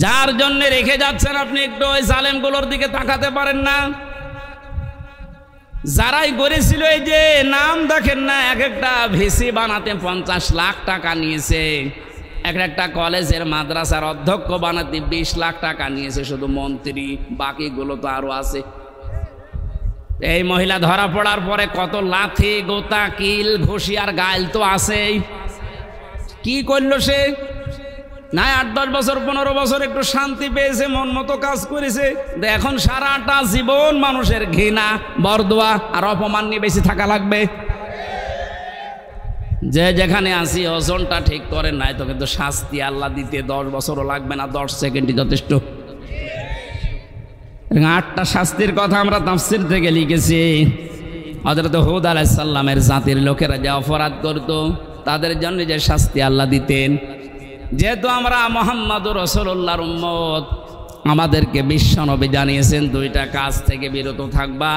যার জন্য রেখে যাচ্ছেন আপনি একটু ওই জালেমগুলোর দিকে তাকাতে পারেন না? যারাই করেছিল, এই যে নাম দেখেন না, এক একটা ভিসি বানাতে 50 লাখ টাকা নিয়েছে, একটা কলেজের মাদ্রাসার অধ্যক্ষ বানাতে 20 লাখ টাকা নিয়েছে শুধু মন্ত্রী, বাকিগুলো তো আরো আছে। এই মহিলা ধরা পড়ার পরে কত লাথি, গোতা, কিল, ঘুষি আর গাইল তো আছেই। কি করলো সে? না 8-10 বছর 15 বছর একটু শান্তি পেয়েছে, মন মতো কাজ করেছে। এখন সারাটা জীবন মানুষের ঘৃণা, বরদোয়া আর অপমান নিয়ে বেশি থাকা লাগবে। যে যেখানে আসি ওজনটা ঠিক করেন, নাই তো কিন্তু শাস্তি আল্লাহ দিতে 10 বছরও লাগবে না, 10 সেকেন্ডই যথেষ্ট। 8টা শাস্তির কথা আমরা তাফসীর থেকে লিখেছি। হযরত হুদ আলাইহিস সালামের জাতির লোকেরা যে অপরাধ করত, তাদের জন্য যে শাস্তি আল্লাহ দিতেন। যেহেতু আমরা মুহাম্মদুর রাসূলুল্লাহর উম্মত, আমাদেরকে বিশ্বনবী জানিয়েছেন দুইটা কাজ থেকে বিরত থাকবা,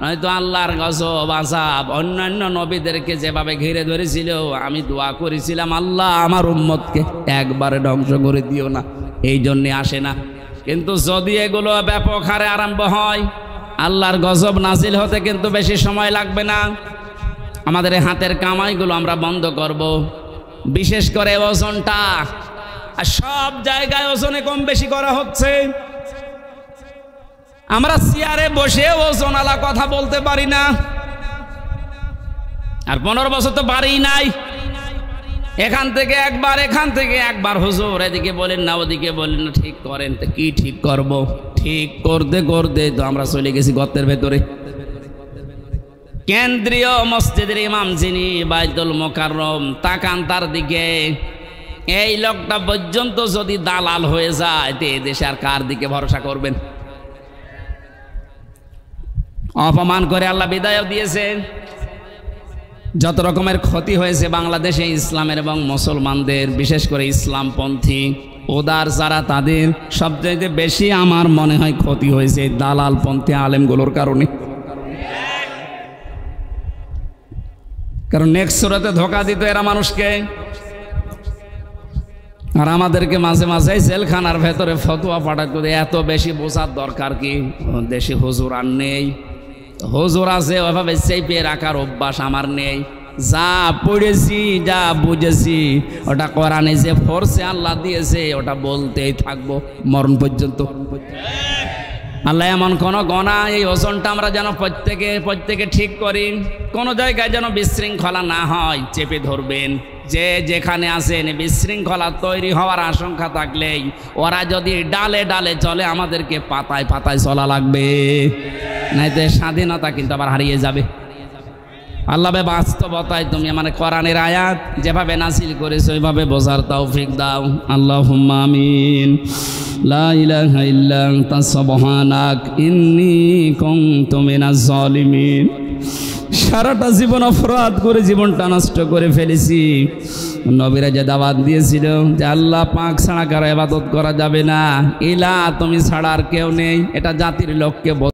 নয়তো আল্লাহর গজব আযাব অন্যান্য নবীদেরকে যেভাবে ঘিরে ধরেছিল। আমি দোয়া করেছিলাম, আল্লাহ আমার উম্মতকে একবারে ধ্বংস করে দিও না, এই জন্যে আসে না। কিন্তু যদি এগুলো ব্যাপক হারে আরম্ভ হয়, আল্লাহর গজব নাজিল হতে কিন্তু বেশি সময় লাগবে না। আমাদের হাতের কামাইগুলো আমরা বন্ধ করব, বিশেষ করে ওজনটা। আর সব জায়গায় ওজনে কম বেশি করা হচ্ছে। আমরা চেয়ারে বসে ওজনওয়ালা কথা বলতে পারি না, আর 15 বছর তো পারি নাই। এখান থেকে একবার হুজুর এদিকে বলেন না ওদিকে বলেন না, ঠিক করেন। তো কি ঠিক করব? ঠিক করতে করতে তো আমরা চলে গেছি গর্তের ভেতরে। কেন্দ্রীয় মসজিদের ইমাম যিনি বাইতুল মোকাররম, তাকান তার দিকে। এই লোকটা পর্যন্ত যদি দালাল হয়ে যায়, তো এই দেশে আর কার দিকে ভরসা করবেন? অপমান করে আল্লাহ বিদায় দিয়েছেন। যত রকমের ক্ষতি হয়েছে বাংলাদেশে ইসলামের এবং মুসলমানদের, বিশেষ করে ইসলামপন্থী ওদার যারা, তাদের সবচাইতে বেশি আমার মনে হয় ক্ষতি হয়েছে দালালপন্থী আলেমগুলোর কারণে। কারণ নেক্সট সূরাতে ধোঁকা দিত এরা মানুষকে, আর আমাদেরকে মাঝে মাঝে জেলখানার ভেতরে ফতোয়া পাঠাতো। এত বেশি বোঝার দরকার কি? দেশে হুজুর আর নেই, হুজুর আছে ওইভাবে চেপে রাখার অভ্যাস আমার নেই। যা পড়েছি যা বুঝেছি ওটা কোরআনে যে ফোর্সে আল্লাহ দিয়েছে ওটা বলতেই থাকবো মরণ পর্যন্ত। আল্লাহ এমন কোনো গণা, এই ওজনটা আমরা যেন প্রত্যেকে ঠিক করি। কোনো জায়গায় যেন বিশৃঙ্খলা না হয়, চেপে ধরবেন। যে যেখানে আছেন বিশৃঙ্খলা তৈরি হওয়ার আশঙ্কা থাকলেই ওরা যদি ডালে ডালে চলে, আমাদেরকে পাতায় পাতায় চলা লাগবে, নাইতে স্বাধীনতা কিন্তু আবার হারিয়ে যাবে। আল্লাহ বাস্তবতায় তুমি মানে কোরআনের আয়াত যেভাবে নাজিল করেছো ওইভাবে বোঝার তৌফিক দাও। আল্লাহুম্মা আমিন। লা ইলাহা ইল্লা আনতা সুবহানাক ইন্নী কুনতু মিনাজ জালিমিন। সারাটা জীবন অপরাধ করে জীবনটা নষ্ট করে ফেলেছি। নবীরা যে দাওয়াত দিয়েছিল যে আল্লাহ পাক ছাড়া কারো ইবাদত করা যাবে না, ইলা তুমি ছাড়া আর কেউ নেই, এটা জাতির লোককে